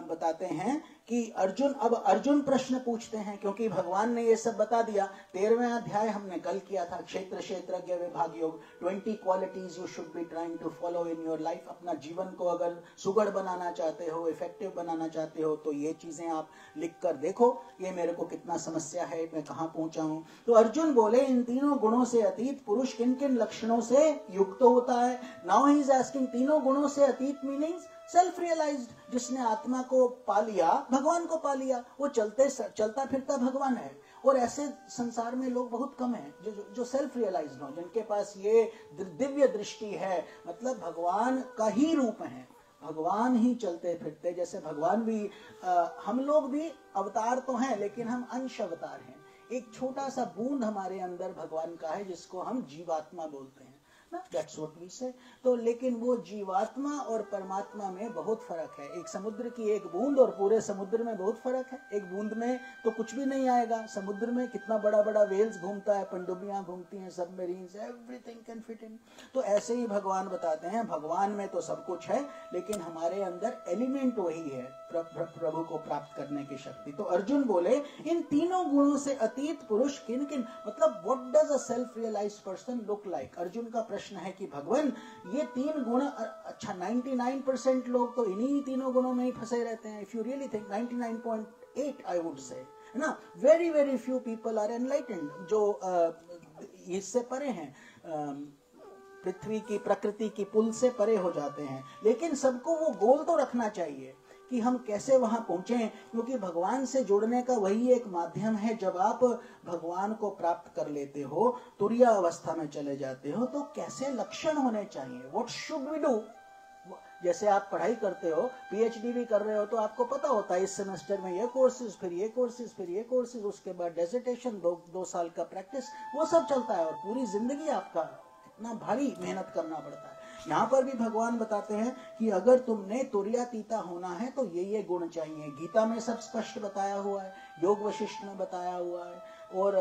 [SPEAKER 1] बताते हैं कि अर्जुन प्रश्न पूछते हैं, क्योंकि भगवान ने ये सब बता दिया। 13वें अध्याय हमने कल किया था, क्षेत्र क्षेत्रज्ञ विभाग योग, 20 qualities you should be trying to follow in your life. अपना जीवन को अगर सुगढ़ बनाना चाहते हो, इफेक्टिव बनाना चाहते हो, तो ये चीजें आप लिख कर देखो, ये मेरे को कितना समस्या है, मैं कहाँ पहुंचा हूं। तो अर्जुन बोले इन तीनों गुणों से अतीत पुरुष किन किन लक्षणों से युक्त होता है। नाउ ही इज आस्किंग, तीनों गुणों से अतीत मीनिंग्स सेल्फ रियलाइज्ड, जिसने आत्मा को पा लिया, भगवान को पा लिया, वो चलता फिरता भगवान है। और ऐसे संसार में लोग बहुत कम हैं जो सेल्फ रियलाइज्ड हो, जिनके पास ये दिव्य दृष्टि है, मतलब भगवान का ही रूप है, भगवान ही चलते फिरते। जैसे भगवान भी हम लोग भी अवतार तो हैं, लेकिन हम अंश अवतार हैं। एक छोटा सा बूंद हमारे अंदर भगवान का है, जिसको हम जीवात्मा बोलते हैं ना, दैट्स व्हाट वी से। तो लेकिन वो जीवात्मा और परमात्मा में बहुत फर्क है। एक समुद्र की एक बूंद और पूरे समुद्र में बहुत फर्क है। एक बूंद में तो कुछ भी नहीं आएगा, समुद्र में कितना बड़ा बड़ा वेल्स घूमता है, पनडुब्बियां घूमती हैं, submarines, everything can fit in. तो ऐसे ही भगवान बताते हैं, भगवान में तो सब कुछ है, लेकिन हमारे अंदर एलिमेंट वही है, प्रभु को प्राप्त करने की शक्ति। तो अर्जुन बोले इन तीनों गुणों से अतीत पुरुष किन किन, मतलब what does a self realized person look like. Arjun का प्रश्न है कि भगवान ये 3 गुण, अच्छा 99% लोग तो इन्हीं तीनों गुणों में ही फंसे रहते हैं। If you really think 99.8 I would say, है ना, very very few people are enlightened, जो इससे परे हैं, पृथ्वी की प्रकृति की पुल से परे हो जाते हैं। लेकिन सबको वो गोल तो रखना चाहिए कि हम कैसे वहां पहुंचे, क्योंकि भगवान से जुड़ने का वही एक माध्यम है। जब आप भगवान को प्राप्त कर लेते हो, तुरिया अवस्था में चले जाते हो, तो कैसे लक्षण होने चाहिए, व्हाट शुड वी डू। जैसे आप पढ़ाई करते हो, पीएचडी भी कर रहे हो, तो आपको पता होता है इस सेमेस्टर में ये कोर्सेज, फिर ये कोर्सेज, फिर ये कोर्सेज, उसके बाद डेजिटेशन, 2 साल का प्रैक्टिस, वो सब चलता है, और पूरी जिंदगी आपका इतना भारी मेहनत करना पड़ता है। यहाँ पर भी भगवान बताते हैं कि अगर तुमने तुर्यातीता होना है तो ये गुण चाहिए। गीता में सब स्पष्ट बताया हुआ है, योग वशिष्ठ में बताया हुआ है, और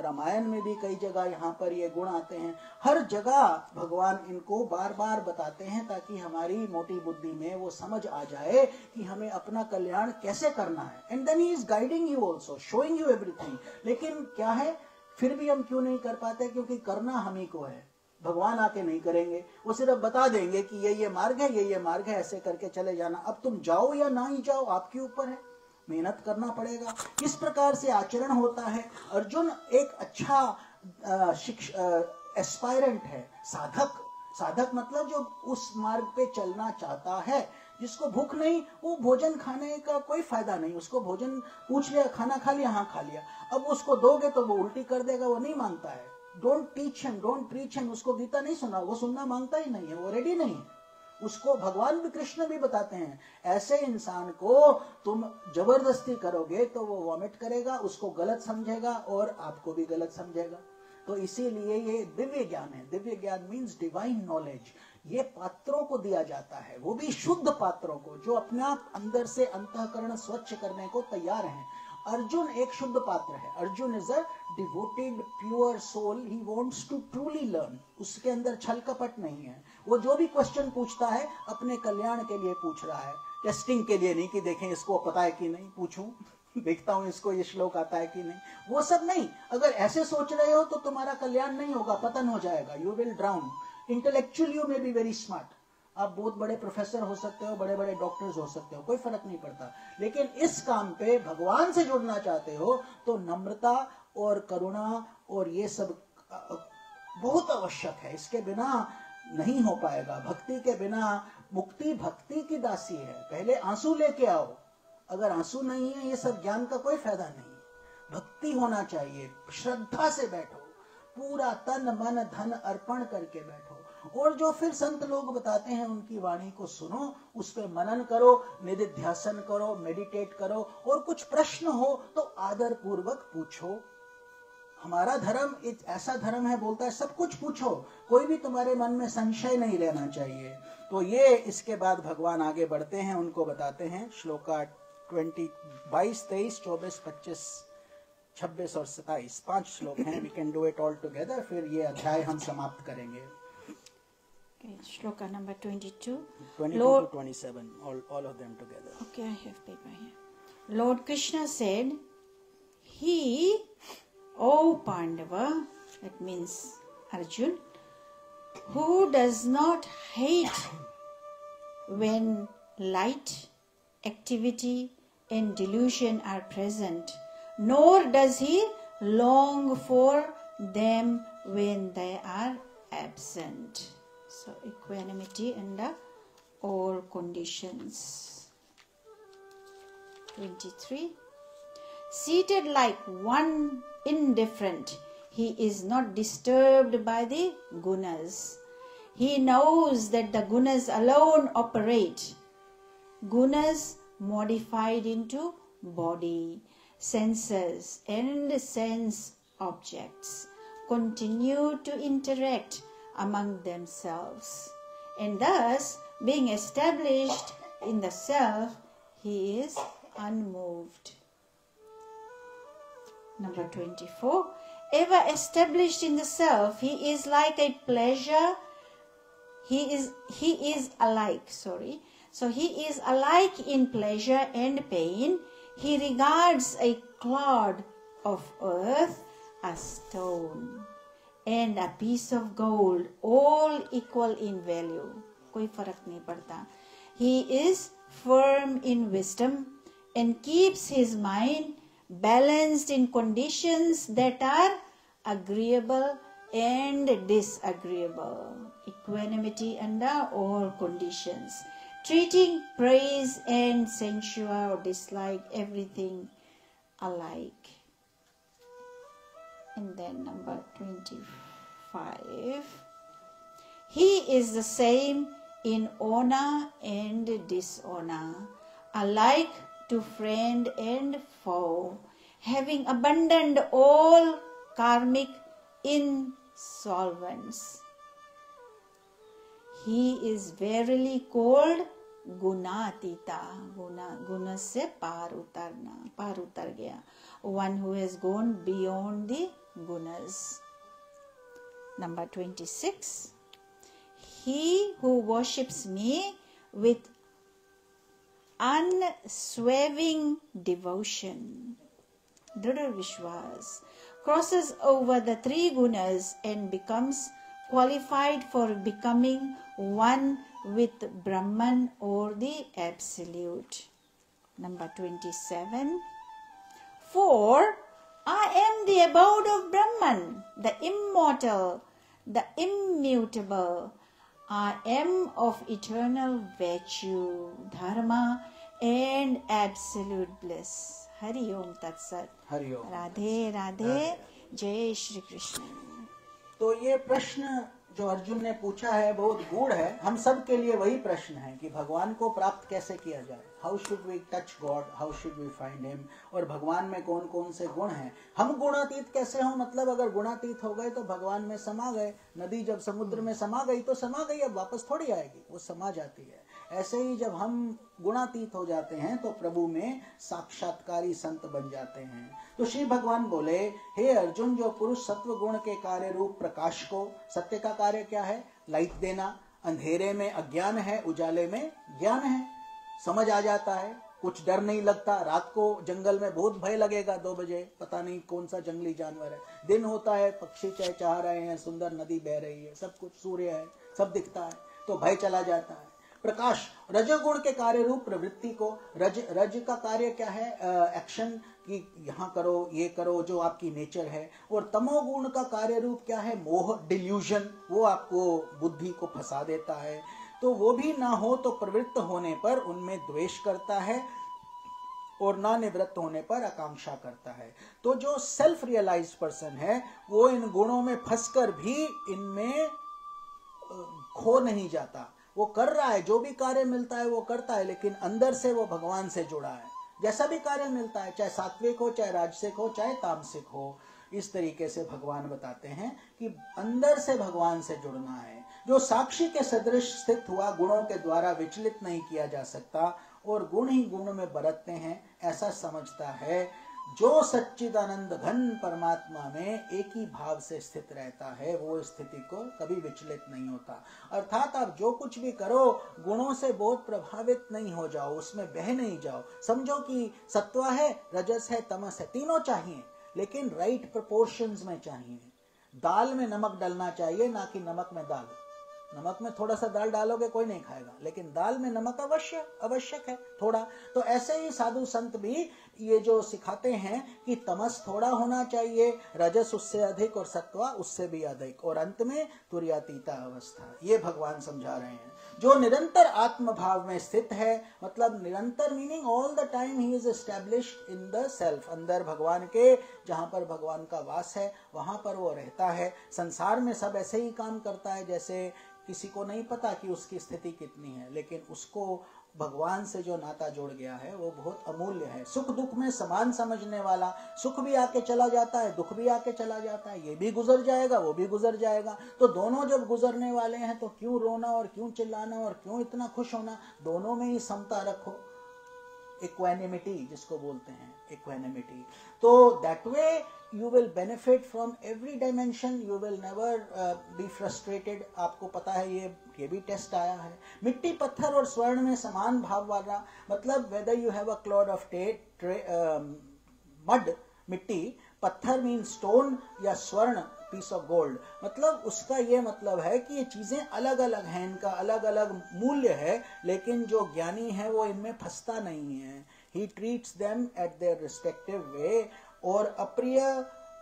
[SPEAKER 1] रामायण में भी कई जगह यहाँ पर ये गुण आते हैं। हर जगह भगवान इनको बार बार बताते हैं ताकि हमारी मोटी बुद्धि में वो समझ आ जाए कि हमें अपना कल्याण कैसे करना है। And then he is guiding you also, showing you everything. लेकिन क्या है, फिर भी हम क्यों नहीं कर पाते, क्योंकि करना हम ही को है, भगवान आके नहीं करेंगे। वो सिर्फ बता देंगे कि ये मार्ग है, ये मार्ग है, ऐसे करके चले जाना। अब तुम जाओ या ना ही जाओ, आपके ऊपर है, मेहनत करना पड़ेगा। किस प्रकार से आचरण होता है। अर्जुन एक अच्छा एस्पायरेंट है, साधक मतलब जो उस मार्ग पे चलना चाहता है। जिसको भूख नहीं, वो भोजन खाने का कोई फायदा नहीं, उसको भोजन पूछ लिया, खाना खा लिया, हाँ खा लिया, अब उसको दोगे तो वो उल्टी कर देगा, वो नहीं मांगता है। Don't teach him, don't preach him, उसको गीता नहीं सुना, वो सुनना मांगता ही नहीं है, वो रेडी नहीं है। उसको भगवान भी, कृष्ण भी बताते हैं, ऐसे इंसान को तुम जबरदस्ती करोगे तो वो वॉमिट करेगा, उसको गलत समझेगा और आपको भी गलत समझेगा। तो इसीलिए ये दिव्य ज्ञान है। दिव्य ज्ञान मीन्स डिवाइन नॉलेज। ये पात्रों को दिया जाता है, वो भी शुद्ध पात्रों को, जो अपना अंदर से अंतःकरण स्वच्छ करने को तैयार हैं। अर्जुन एक शुद्ध पात्र है. Arjun is a devoted pure soul. He wants to truly learn. उसके अंदर छल कपट नहीं है. वो जो भी क्वेश्चन पूछता है अपने कल्याण के लिए पूछ रहा है, टेस्टिंग के लिए नहीं कि देखें इसको पता है कि नहीं, पूछूं देखता हूं इसको ये श्लोक आता है कि नहीं. वो सब नहीं. अगर ऐसे सोच रहे हो तो तुम्हारा कल्याण नहीं होगा, पतन हो जाएगा. You will drown. Intellectually you may be very smart. आप बहुत बड़े प्रोफेसर हो सकते हो, बड़े बड़े डॉक्टर्स हो सकते हो, कोई फर्क नहीं पड़ता. लेकिन इस काम पे भगवान से जुड़ना चाहते हो तो नम्रता और करुणा और ये सब बहुत आवश्यक है. इसके बिना नहीं हो पाएगा. भक्ति के बिना मुक्ति भक्ति की दासी है. पहले आंसू लेके आओ. अगर आंसू नहीं है ये सब ज्ञान का कोई फायदा नहीं. भक्ति होना चाहिए. श्रद्धा से बैठो, पूरा तन मन धन अर्पण करके बैठो. और जो फिर संत लोग बताते हैं उनकी वाणी को सुनो, उस पर मनन करो, निधिध्यासन करो, मेडिटेट करो. और कुछ प्रश्न हो तो आदर पूर्वक पूछो. हमारा धर्म एक ऐसा धर्म है, बोलता है सब कुछ पूछो, कोई भी तुम्हारे मन में संशय नहीं रहना चाहिए. तो ये इसके बाद भगवान आगे बढ़ते हैं, उनको बताते हैं. श्लोका 22, 23, 24, 25, 26 और 27 5 श्लोक हैं. We can do it all together. फिर ये अध्याय हम समाप्त करेंगे.
[SPEAKER 2] Shloka number 22.
[SPEAKER 1] 22
[SPEAKER 2] Lord,
[SPEAKER 1] to 27, all of them together.
[SPEAKER 2] okay, I have paper here. Lord Krishna said, He, O Pandava, that means Arjun, who does not hate when light, activity and delusion are present, nor does he long for them when they are absent. So equanimity under all conditions. 23. Seated like one indifferent, he is not disturbed by the gunas. He knows that the gunas alone operate. Gunas modified into body, senses and sense objects continue to interact among themselves, and thus being established in the self, he is unmoved. Number 24. Ever established in the self, he is like a pleasure. He is alike. So he is alike in pleasure and pain. He regards a clod of earth, a stone, and a piece of gold, all equal in value. कोई फर्क नहीं पड़ता. He is firm in wisdom and keeps his mind balanced in conditions that are agreeable and disagreeable. Equanimity under all conditions, treating praise and censure or dislike everything alike. And then number 25. He is the same in honor and dishonor, alike to friend and foe, having abandoned all karmic insolvents. He is verily called गुणातीता. गुण से पार उतर गया. One who has gone beyond the gunas. Number 26. He who worships me with unswerving devotion, Dridha Vishwas, crosses over the 3 gunas and becomes qualified for becoming one with Brahman or the Absolute. Number 27. For I am the abode of Brahman, the immortal, the immutable. I am of eternal virtue, dharma and absolute bliss. Hari Om Tat Sat.
[SPEAKER 1] Hari Om.
[SPEAKER 2] Radhe Radhe. Jai Shri Krishna.
[SPEAKER 1] तो ये प्रश्न जो अर्जुन ने पूछा है बहुत गूढ़ है. हम सब के लिए वही प्रश्न है कि भगवान को प्राप्त कैसे किया जाए. How should we touch God, how should we find him. और भगवान में कौन कौन से गुण हैं. हम गुणातीत कैसे हो, मतलब अगर गुणातीत हो गए तो भगवान में समा गए. नदी जब समुद्र में समा गई तो समा गई, अब वापस थोड़ी आएगी, वो समा जाती है. ऐसे ही जब हम गुणातीत हो जाते हैं तो प्रभु में साक्षात्कारी संत बन जाते हैं। तो श्री भगवान बोले, हे अर्जुन, जो पुरुष सत्व गुण के कार्य रूप प्रकाश को, सत्य का कार्य क्या है? लाइट देना। अंधेरे में अज्ञान है, उजाले में ज्ञान है। समझ आ जाता है, कुछ डर नहीं लगता। रात को जंगल में बहुत भय लगेगा, 2 बजे पता नहीं कौन सा जंगली जानवर है। दिन होता है, पक्षी चहचहा रहे हैं, सुंदर नदी बह रही है, सब कुछ, सूर्य है, सब दिखता है, तो भय चला जाता है। प्रकाश, रजोगुण के कार्य रूप प्रवृत्ति को, रज का कार्य क्या है? एक्शन, कि यहाँ करो, ये करो, जो आपकी नेचर है। और तमोगुण का कार्य रूप क्या है? मोह, डिल्यूजन, वो आपको बुद्धि को फंसा देता है। तो वो भी ना हो तो प्रवृत्त होने पर उनमें द्वेष करता है, और ना निवृत्त होने पर आकांक्षा करता है। तो जो सेल्फ रियलाइज्ड पर्सन है वो इन गुणों में फंसकर भी इनमें खो नहीं जाता। वो कर रहा है, जो भी कार्य मिलता है वो करता है, लेकिन अंदर से वो भगवान से जुड़ा है। जैसा भी कार्य मिलता है, चाहे सात्विक हो, चाहे राजसिक हो, चाहे तामसिक हो, इस तरीके से भगवान बताते हैं कि अंदर से भगवान से जुड़ना है। जो साक्षी के सदृश स्थित हुआ, गुणों के द्वारा विचलित नहीं किया जा सकता और गुण ही गुण में बरतते हैं, ऐसा समझता है। जो सच्चिदानंद घन परमात्मा में एक ही भाव से स्थित रहता है, वो स्थिति को कभी विचलित नहीं होता। अर्थात आप जो कुछ भी करो, गुणों से बहुत प्रभावित नहीं हो जाओ, उसमें बह नहीं जाओ। समझो कि सत्व है, रजस है, तमस है, तीनों चाहिए, लेकिन राइट प्रोपोर्शंस में चाहिए। दाल में नमक डलना चाहिए, ना कि नमक में दाल। नमक में थोड़ा सा दाल डालोगे कोई नहीं खाएगा, लेकिन दाल में नमक आवश्यक है थोड़ा। तो ऐसे ही साधु संत भी ये जो सिखाते हैं कि तमस थोड़ा होना चाहिए, रजस उससे अधिक और सत्वा उससे भी अधिक, और अंत में तुर्यातीता अवस्था, ये भगवान समझा रहे हैं। जो निरंतर आत्म भाव में स्थित है, मतलब निरंतर meaning all the time he is established in the self, अंदर भगवान के, जहां पर भगवान का वास है वहां पर वो रहता है। संसार में सब ऐसे ही काम करता है जैसे किसी को नहीं पता कि उसकी स्थिति कितनी है, लेकिन उसको भगवान से जो नाता जोड़ गया है वो बहुत अमूल्य है। सुख दुख में समान समझने वाला, सुख भी आके चला जाता है, दुख भी आके चला जाता है, ये भी गुजर जाएगा, वो भी गुजर जाएगा। तो दोनों जब गुजरने वाले हैं तो क्यों रोना और क्यों चिल्लाना और क्यों इतना खुश होना? दोनों में ही समता रखो, इक्वानिमिटी जिसको बोलते हैं, इक्वानिमिटी। तो that way you will benefit from every dimension, you will never be frustrated। आपको पता है ये भी टेस्ट आया है। मिट्टी, पत्थर और स्वर्ण में समान भाव वाला, मतलब whether you have a clod of mud, मिट्टी, पत्थर मीन स्टोन, या स्वर्ण पीस ऑफ गोल्ड, मतलब उसका ये मतलब है कि ये चीजें अलग अलग हैं, इनका अलग अलग मूल्य है, लेकिन जो ज्ञानी है वो इनमें फंसता नहीं है। He treats them at their respective way। और अप्रिय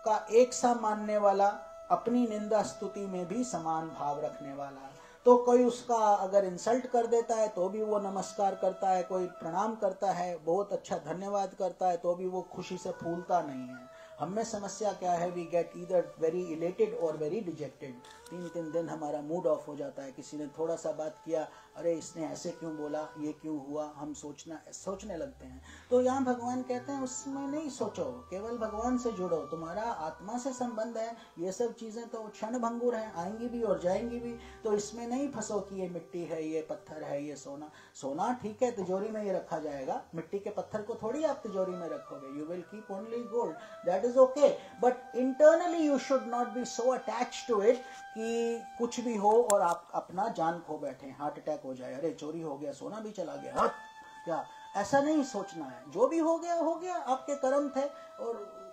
[SPEAKER 1] का एक सा मानने वाला, अपनी निंदा स्तुति में भी समान भाव रखने वाला। तो कोई उसका अगर इंसल्ट कर देता है तो भी वो नमस्कार करता है, कोई प्रणाम करता है, बहुत अच्छा धन्यवाद करता है, तो भी वो खुशी से फूलता नहीं है। हमें समस्या क्या है? We get either very elated और वेरी डिजेक्टेड। 3 दिन हमारा मूड ऑफ हो जाता है। किसी ने थोड़ा सा बात किया, अरे इसने ऐसे क्यों बोला, ये क्यों हुआ, हम सोचने लगते हैं। तो यहाँ भगवान कहते हैं उसमें नहीं सोचो, केवल भगवान से जुड़ो, तुम्हारा आत्मा से संबंध है। ये सब चीजें तो क्षण भंगुर है, आएंगी भी और जाएंगी भी, तो इसमें नहीं फंसो कि ये मिट्टी है, ये पत्थर है, ये सोना। सोना ठीक है, तिजोरी में ये रखा जाएगा, मिट्टी के पत्थर को थोड़ी आप तिजोरी में रखोगे। You will keep only gold, that is okay, but internally you should not be so attached to it कि कुछ भी हो और आप अपना जान खो बैठे, हार्ट अटैक हो जाए, अरे चोरी हो गया, सोना भी चला गया, हाँ क्या, ऐसा नहीं सोचना है। जो भी हो गया, आपके कर्म थे, और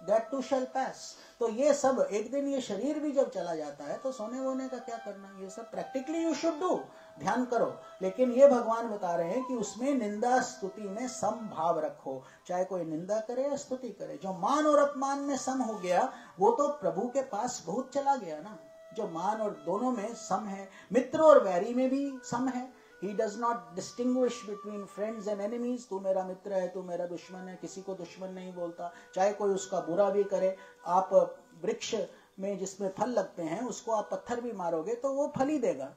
[SPEAKER 1] that too shall pass। तो ये सब एक दिन, ये शरीर भी जब चला जाता है तो सोने वोने का क्या करना, ये सब प्रैक्टिकली यू शुड डू, ध्यान करो। लेकिन ये भगवान बता रहे हैं कि उसमें निंदा स्तुति में सम भाव रखो, चाहे कोई निंदा करे या स्तुति करे। जो मान और अपमान में सम हो गया वो तो प्रभु के पास बहुत चला गया ना, जो मान और दोनों में सम है। मित्र और वैरी में भी सम है। He does not distinguish between friends and enemies। तू मेरा मित्र है, तू मेरा दुश्मन है, किसी को दुश्मन नहीं बोलता, चाहे कोई उसका बुरा भी करे। आप वृक्ष में जिसमें फल लगते हैं उसको आप पत्थर भी मारोगे तो वो फल ही देगा,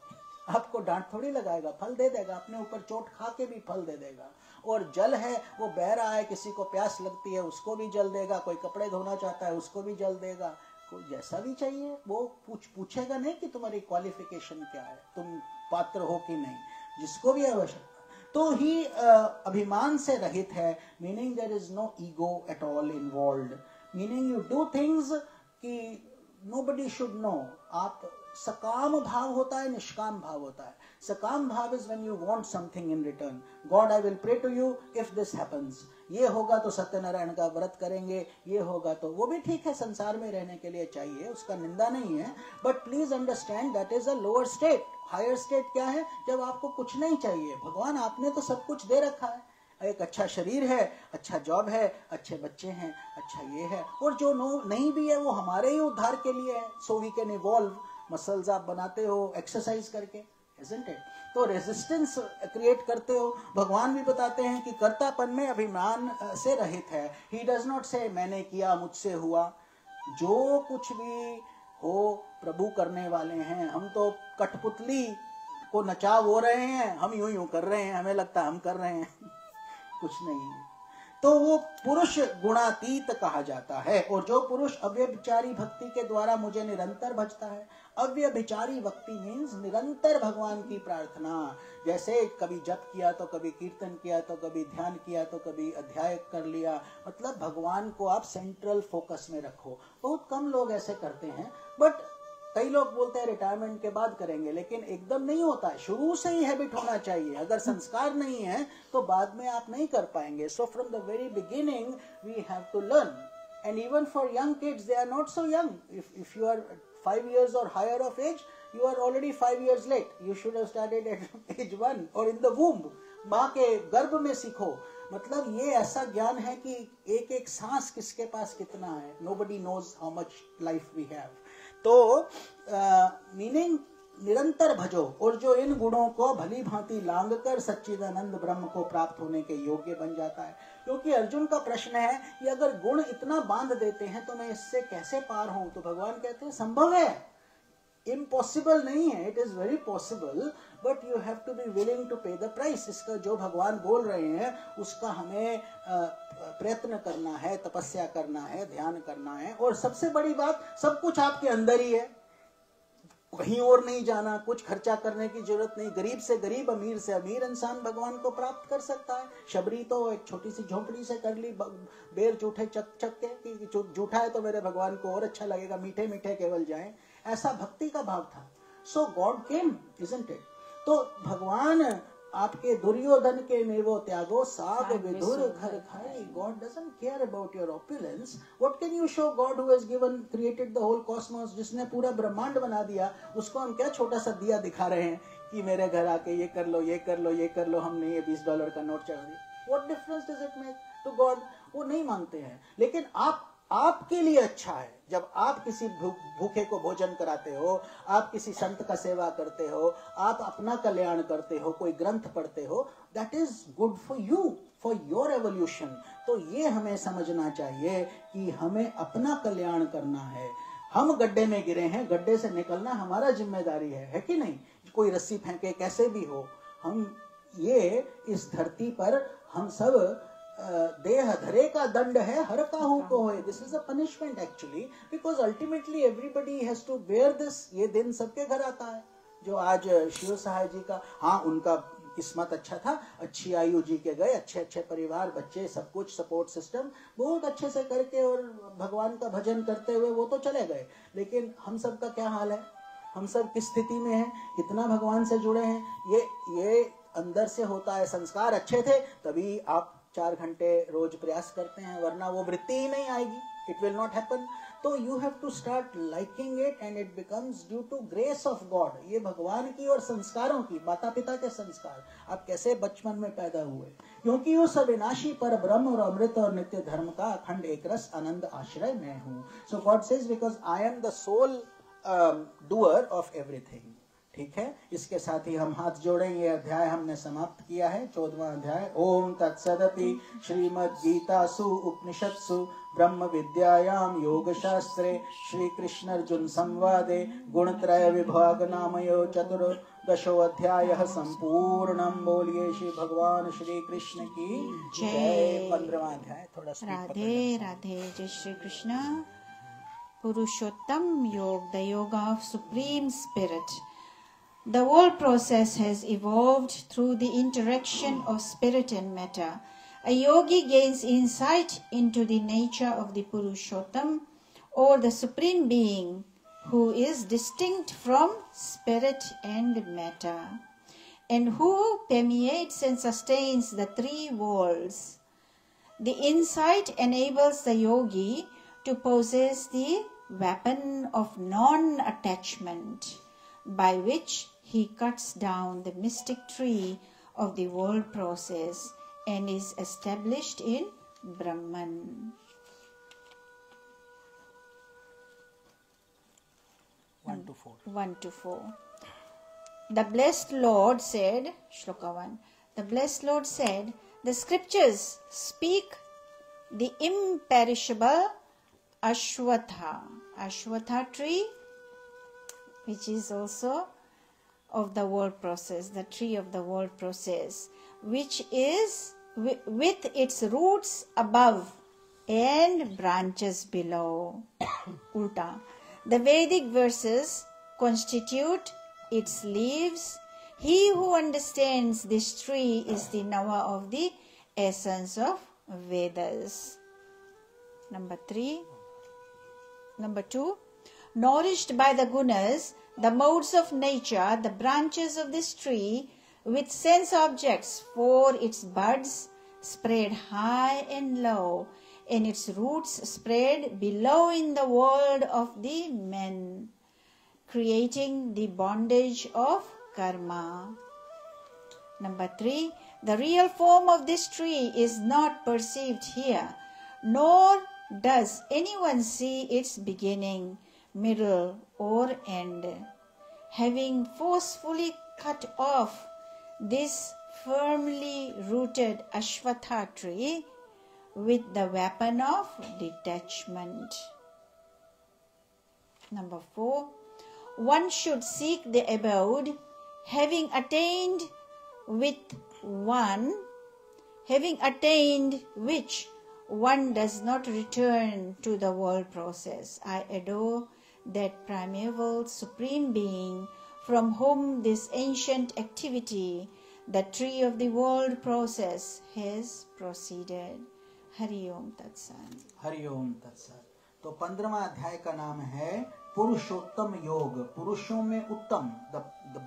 [SPEAKER 1] आपको डांट थोड़ी लगाएगा, फल दे देगा, अपने ऊपर चोट खा के भी फल दे देगा। और जल है, वो बह रहा है, किसी को प्यास लगती है उसको भी जल देगा, कोई कपड़े धोना चाहता है उसको भी जल देगा, कोई जैसा भी चाहिए वो पूछेगा नहीं कि तुम्हारी क्वालिफिकेशन क्या है, तुम पात्र हो कि नहीं। जिसको भी आवश्यकता, तो ही अभिमान से रहित है, meaning there is no ego at all involved, meaning you do things कि nobody should know. आप सकाम भाव होता है, निष्काम भाव होता है. सकाम भाव is when you want something in return. God, I will pray to you if this happens. ये होगा तो सत्यनारायण का व्रत करेंगे, ये होगा तो, वो भी ठीक है, संसार में रहने के लिए चाहिए, उसका निंदा नहीं है, but please understand that is a lower state. Higher state क्या है? जब आपको कुछ नहीं चाहिए, भगवान आपने तो सब कुछ दे रखा है, एक अच्छा शरीर है, अच्छा जॉब है, अच्छे बच्चे हैं, अच्छा ये है, और जो नहीं भी है वो हमारे ही उद्धार के लिए है. So we can evolve. Muscles आप बनाते हो एक्सरसाइज करके, isn't it? तो रेजिस्टेंस क्रिएट करते हो. भगवान भी बताते हैं कि कर्तापन में अभिमान से रहित है. ही डज नॉट से मैंने किया, मुझसे हुआ. जो कुछ भी हो प्रभु करने वाले हैं. हम तो कठपुतली को नचा वो रहे हैं, हम यूं यूं कर रहे हैं, हमें लगता है हम कर रहे हैं, कुछ नहीं. तो वो पुरुष गुणातीत कहा जाता है. और जो पुरुष अव्यभिचारी भक्ति के द्वारा मुझे निरंतर भजता है. अव्यभिचारी भक्ति मीन्स निरंतर भगवान की प्रार्थना. जैसे कभी जप किया तो कभी कीर्तन किया तो कभी ध्यान किया तो कभी अध्याय कर लिया. मतलब भगवान को आप सेंट्रल फोकस में रखो. बहुत कम लोग ऐसे करते हैं, बट कई लोग बोलते हैं रिटायरमेंट के बाद करेंगे, लेकिन एकदम नहीं होता है. शुरू से ही हैबिट होना चाहिए. अगर संस्कार नहीं है तो बाद में आप नहीं कर पाएंगे. So from the very beginning we have to learn. And even for young kids, they are not so young. If you are 5 years or higher of age, you are already 5 years late. You should have started at age 1 or in the womb. माँ के गर्भ में सीखो. मतलब ये ऐसा ज्ञान है कि एक एक सांस किसके पास कितना है. Nobody knows how much life we have. तो मीनिंग निरंतर भजो. और जो इन गुणों को भली भांति लांग कर सच्चिदानंद ब्रह्म को प्राप्त होने के योग्य बन जाता है. क्योंकि अर्जुन का प्रश्न है कि अगर गुण इतना बांध देते हैं तो मैं इससे कैसे पार हूं. तो भगवान कहते हैं संभव है, इम्पॉसिबल नहीं है. It is very possible, but you have to be willing to pay the price. इसका जो भगवान बोल रहे हैं उसका हमें प्रयत्न करना है, तपस्या करना है, ध्यान करना है. और सबसे बड़ी बात, सब कुछ आपके अंदर ही है, कहीं और नहीं जाना, कुछ खर्चा करने की जरूरत नहीं. गरीब से गरीब, अमीर से अमीर इंसान भगवान को प्राप्त कर सकता है. शबरी तो एक छोटी सी झोंपड़ी से कर ली, बेर जूठे चक के कि जूठा है तो मेरे भगवान को और अच्छा लगेगा, मीठे मीठे केवल जाएं. ऐसा भक्ति का भाव था. सो गॉड केम, इजंट इट? तो भगवान आपके दुर्योधन के नेवो त्यागो साग विधुर घर खाए. God doesn't care about your opulence. What can you show God who has created the whole cosmos? जिसने पूरा ब्रह्मांड बना दिया, उसको हम क्या छोटा सा दिया दिखा रहे हैं कि मेरे घर आके ये कर लो, ये कर लो, ये कर लो, हमने ये $20 का नोट चढ़ा दिया. What difference does it make to God? वो नहीं मांगते हैं. लेकिन आपके लिए अच्छा है जब आप किसी भूखे को भोजन कराते हो, आप किसी संत का सेवा करते हो, आप अपना कल्याण करते हो, कोई ग्रंथ पढ़ते हो. That is good for you, for your evolution. तो ये हमें समझना चाहिए कि हमें अपना कल्याण करना है. हम गड्ढे में गिरे हैं, गड्ढे से निकलना हमारा जिम्मेदारी है कि नहीं? कोई रस्सी फेंके, कैसे भी हो, हम ये इस धरती पर हम सब देह धरे का दंड है, हर काहू को होए. This is a punishment actually, because ultimately everybody has to bear this. ये दिन सबके घर आता है. जो आज शिव सहाय जी का, हाँ उनका किस्मत अच्छा था, अच्छी आयु जी के गए, अच्छे अच्छे परिवार, बच्चे, सब कुछ सपोर्ट सिस्टम बहुत अच्छे से करके और भगवान का भजन करते हुए वो तो चले गए. लेकिन हम सब का क्या हाल है? हम सब किस स्थिति में हैं? कितना भगवान से जुड़े हैं? ये अंदर से होता है. संस्कार अच्छे थे तभी आप 4 घंटे रोज प्रयास करते हैं, वरना वो वृत्ति ही नहीं आएगी. It will not happen. तो you have to start liking it and it becomes due to grace of God. ये भगवान की और संस्कारों की, माता पिता के संस्कार. आप कैसे बचपन में पैदा हुए, क्योंकि उस अविनाशी पर ब्रह्म और अमृत और नित्य धर्म का अखंड एक रस आनंद आश्रय मैं हूँ. So God says because I am the sole doer of everything. ठीक है, इसके साथ ही हम हाथ जोड़ें. ये अध्याय हमने समाप्त किया है, 14वां अध्याय. ओम तत्सदति श्रीमद् गीतासु उपनिषत्सु ब्रह्म विद्यायाम योग शास्त्रे श्री कृष्ण अर्जुन संवादे गुणत्रय विभाग नामयो चतुर्दशो अध्यायः संपूर्णम. बोलिए श्री भगवान श्री कृष्ण की जय. 15वां अध्याय थोड़ा
[SPEAKER 2] राधे राधे. जय श्री कृष्ण. पुरुषोत्तम योग, द योग of supreme spirit. The whole process has evolved through the interaction of spirit and matter. A yogi gains insight into the nature of the Purushottam, or the Supreme Being, who is distinct from spirit and matter, and who permeates and sustains the three worlds. The insight enables the yogi to possess the weapon of non-attachment, by which he cuts down the mystic tree of the world process and is established in Brahman.
[SPEAKER 1] 1 to 4.
[SPEAKER 2] 1 to 4. The blessed Lord said, Shloka 1, the blessed Lord said, the scriptures speak the imperishable Ashwatha tree, which is also of the world process, the tree of the world process, which is with its roots above and branches below. Ulta. The Vedic verses constitute its leaves. He who understands this tree is the knower of the essence of Vedas. Number 2. Nourished by the gunas, the modes of nature, the branches of this tree, with sense objects for its buds, spread high and low, and its roots spread below in the world of the men, creating the bondage of karma. Number 3. The real form of this tree is not perceived here, nor does anyone see its beginning, middle, or end. Having forcefully cut off this firmly rooted Ashwatha tree with the weapon of detachment. Number 4. One should seek the abode, having attained which one does not return to the world process. I adore that primeval Supreme Being from whom this ancient activity, the tree of the world process, has proceeded. हरि ओम तत्सत.
[SPEAKER 1] हरि ओम तत्सत. तो 15वां अध्याय का नाम है पुरुषोत्तम योग, पुरुषों में उत्तम. The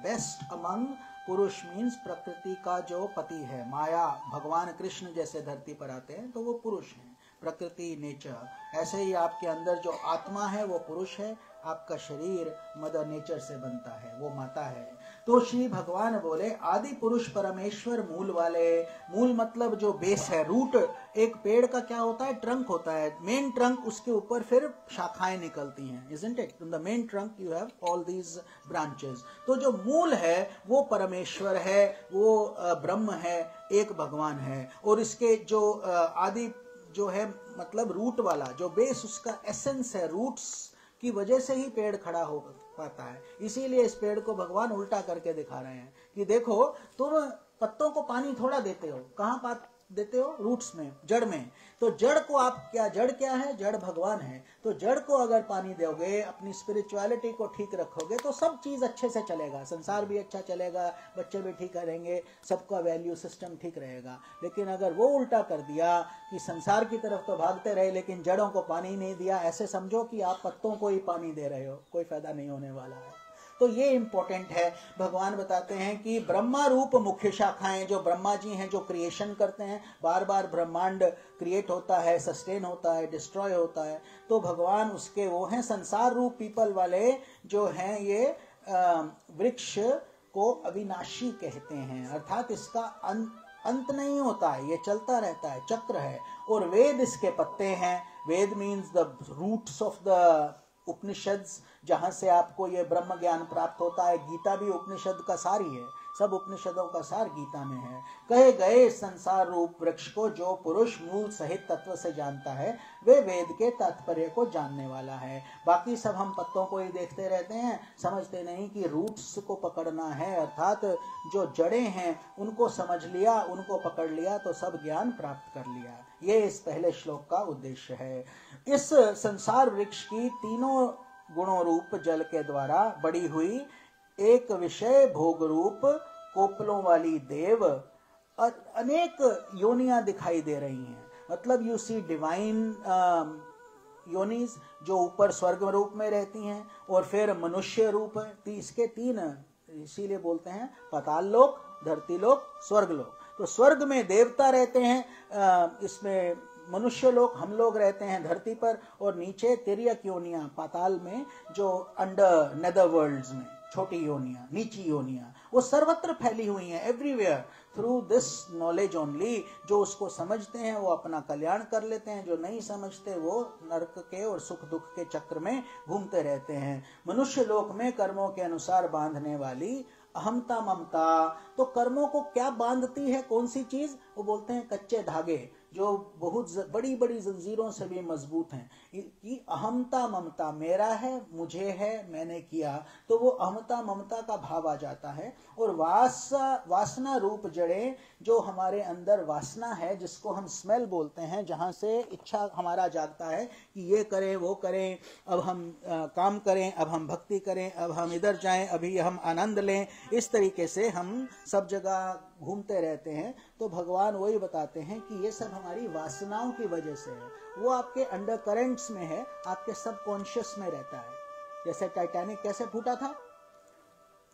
[SPEAKER 1] best among. पुरुष मीन्स प्रकृति का जो पति है, माया. भगवान कृष्ण जैसे धरती पर आते हैं तो वो पुरुष हैं, प्रकृति, नेचर. ऐसे ही आपके अंदर जो आत्मा है वो पुरुष है, आपका शरीर मदर नेचर से बनता है, वो माता है. तो श्री भगवान बोले आदि पुरुष परमेश्वर मूल वाले. मूल मतलब जो बेस है, रूट. एक पेड़ का क्या होता है? ट्रंक होता है, मेन ट्रंक. उसके ऊपर फिर शाखाएं निकलती हैं, isn't it? From the main trunk you have all these branches. तो जो मूल है वो परमेश्वर है, वो ब्रह्म है, एक भगवान है. और इसके जो आदि जो है मतलब रूट वाला जो बेस, उसका एसेंस है, रूट्स की वजह से ही पेड़ खड़ा हो पाता है. इसीलिए इस पेड़ को भगवान उल्टा करके दिखा रहे हैं कि देखो तुम पत्तों को पानी थोड़ा देते हो, कहाँ देते हो? रूट्स में, जड़ में. तो जड़ को आप जड़ क्या है? जड़ भगवान है. तो जड़ को अगर पानी दोगे, अपनी स्पिरिचुअलिटी को ठीक रखोगे तो सब चीज अच्छे से चलेगा, संसार भी अच्छा चलेगा, बच्चे भी ठीक रहेंगे, सबका वैल्यू सिस्टम ठीक रहेगा. लेकिन अगर वो उल्टा कर दिया कि संसार की तरफ तो भागते रहे लेकिन जड़ों को पानी नहीं दिया, ऐसे समझो कि आप पत्तों को ही पानी दे रहे हो, कोई फायदा नहीं होने वाला है. तो ये इंपॉर्टेंट है. भगवान बताते हैं कि ब्रह्मा रूप मुख्य शाखाएं, जो ब्रह्मा जी हैं, जो क्रिएशन करते हैं, बार बार ब्रह्मांड क्रिएट होता है, सस्टेन होता है, डिस्ट्रॉय होता है. तो भगवान उसके वो हैं. संसार रूप पीपल वाले जो हैं, ये वृक्ष को अविनाशी कहते हैं, अर्थात इसका अंत नहीं होता है, ये चलता रहता है, चक्र है. और वेद इसके पत्ते हैं. Veda means the roots of the Upanishads, जहां से आपको ये ब्रह्म ज्ञान प्राप्त होता है. गीता भी उपनिषद का सार ही है, सब उपनिषदों का सार गीता में है. कहे गए संसार रूप वृक्ष को जो पुरुष मूल सहित तत्व से जानता है, वे वेद के तात्पर्य को जानने वाला है. बाकी सब हम पत्तों को ही देखते रहते हैं, समझते नहीं कि रूट्स को पकड़ना है, अर्थात जो जड़ें हैं उनको समझ लिया, उनको पकड़ लिया तो सब ज्ञान प्राप्त कर लिया. ये इस पहले श्लोक का उद्देश्य है. इस संसार वृक्ष की तीनों गुणों रूप जल के द्वारा बड़ी हुई एक विषय भोग रूप कोपलों वाली देव और अनेक योनियां दिखाई दे रही हैं। मतलब यू सी डिवाइन योनिस जो ऊपर स्वर्ग रूप में रहती हैं, और फिर मनुष्य रूप है। इसके तीन, इसीलिए बोलते हैं पाताल लोक, धरती लोक, स्वर्ग लोक। तो स्वर्ग में देवता रहते हैं, इसमें मनुष्य लोक हम लोग रहते हैं धरती पर, और नीचे तिर्यक योनियां पाताल में, जो अंडर नेदर वर्ल्ड्स में छोटी योनियां, नीची योनियां, वो सर्वत्र फैली हुई हैं, everywhere. Through this knowledge only, जो उसको समझते हैं वो अपना कल्याण कर लेते हैं, जो नहीं समझते वो नरक के और सुख दुख के चक्र में घूमते रहते हैं। मनुष्य लोक में कर्मों के अनुसार बांधने वाली अहमता ममता, तो कर्मों को क्या बांधती है, कौन सी चीज? वो बोलते हैं कच्चे धागे, जो बहुत बड़ी बड़ी जंजीरों से भी मजबूत हैं। कि अहमता ममता, मेरा है, मुझे है, मैंने किया, तो वो अहमता ममता का भाव आ जाता है। और वासना रूप जड़ें, जो हमारे अंदर वासना है, जिसको हम स्मेल बोलते हैं, जहां से इच्छा हमारा जागता है कि ये करें वो करें, अब हम काम करें, अब हम भक्ति करें, अब हम इधर जाएं, अभी हम आनंद लें, इस तरीके से हम सब जगह घूमते रहते हैं। तो भगवान वही बताते हैं कि ये सब हमारी वासनाओं की वजह से है। वो आपके अंडर करंट्स में है, आपके सबकॉन्शियस में रहता है। जैसे टाइटैनिक कैसे फूटा था?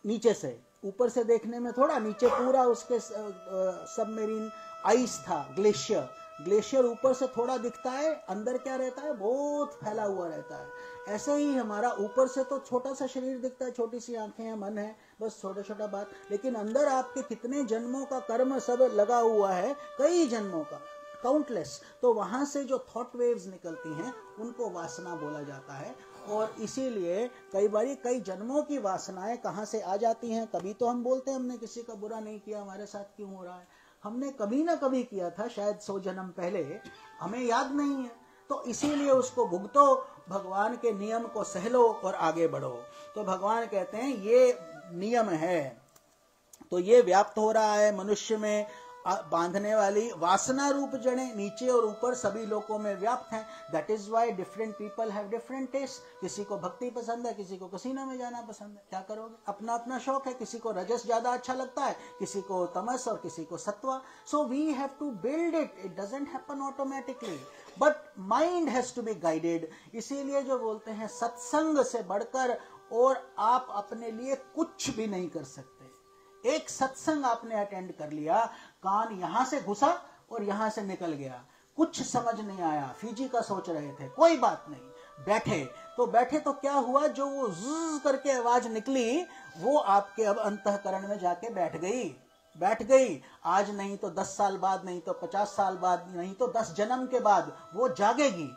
[SPEAKER 1] नीचे से, ऊपर से देखने में थोड़ा, नीचे पूरा उसके सबमरीन आइस था, ग्लेशियर ऊपर से थोड़ा दिखता है, अंदर क्या रहता है? बहुत फैला हुआ रहता है। ऐसे ही हमारा ऊपर से तो छोटा सा शरीर दिखता है, छोटी सी आंखें हैं, मन है, बस छोटा छोटा बात, लेकिन अंदर आपके कितने जन्मों का कर्म सब लगा हुआ है, कई जन्मों का, काउंटलेस। तो वहां से जो थॉट वेव्स निकलती हैं, उनको वासना बोला जाता है। और इसीलिए कई बारी कई जन्मों की वासनाएं कहाँ से आ जाती हैं। कभी तो हम बोलते हैं हमने किसी का बुरा नहीं किया, हमारे साथ क्यों हो रहा है? हमने कभी ना कभी किया था, शायद 100 जन्म पहले, हमें याद नहीं है। तो इसीलिए उसको भुगतो, भगवान के नियम को सहलो और आगे बढ़ो। तो भगवान कहते हैं ये नियम है, तो ये व्याप्त हो रहा है मनुष्य में बांधने वाली वासना रूप जड़ें, नीचे और ऊपर सभी लोगों में व्याप्त हैं। That is why different people have different taste. किसी को भक्ति पसंद है, किसी को कसीना में जाना पसंद है, क्या करोगे? अपना अपना शौक है। किसी को रजस ज्यादा अच्छा लगता है, किसी को तमस और किसी को सत्वा। So we have to build it, it doesn't happen automatically, but mind has to be guided. इसीलिए जो बोलते हैं सत्संग से बढ़कर और आप अपने लिए कुछ भी नहीं कर सकते। एक सत्संग आपने अटेंड कर लिया, कान यहां से घुसा और यहां से निकल गया, कुछ समझ नहीं आया, फिजी का सोच रहे थे, कोई बात नहीं, बैठे तो क्या हुआ? जो वो ज़ करके आवाज निकली, वो आपके अब अंतःकरण में जाके बैठ गई। आज नहीं तो 10 साल बाद, नहीं तो 50 साल बाद, नहीं तो 10 जन्म के बाद वो जागेगी।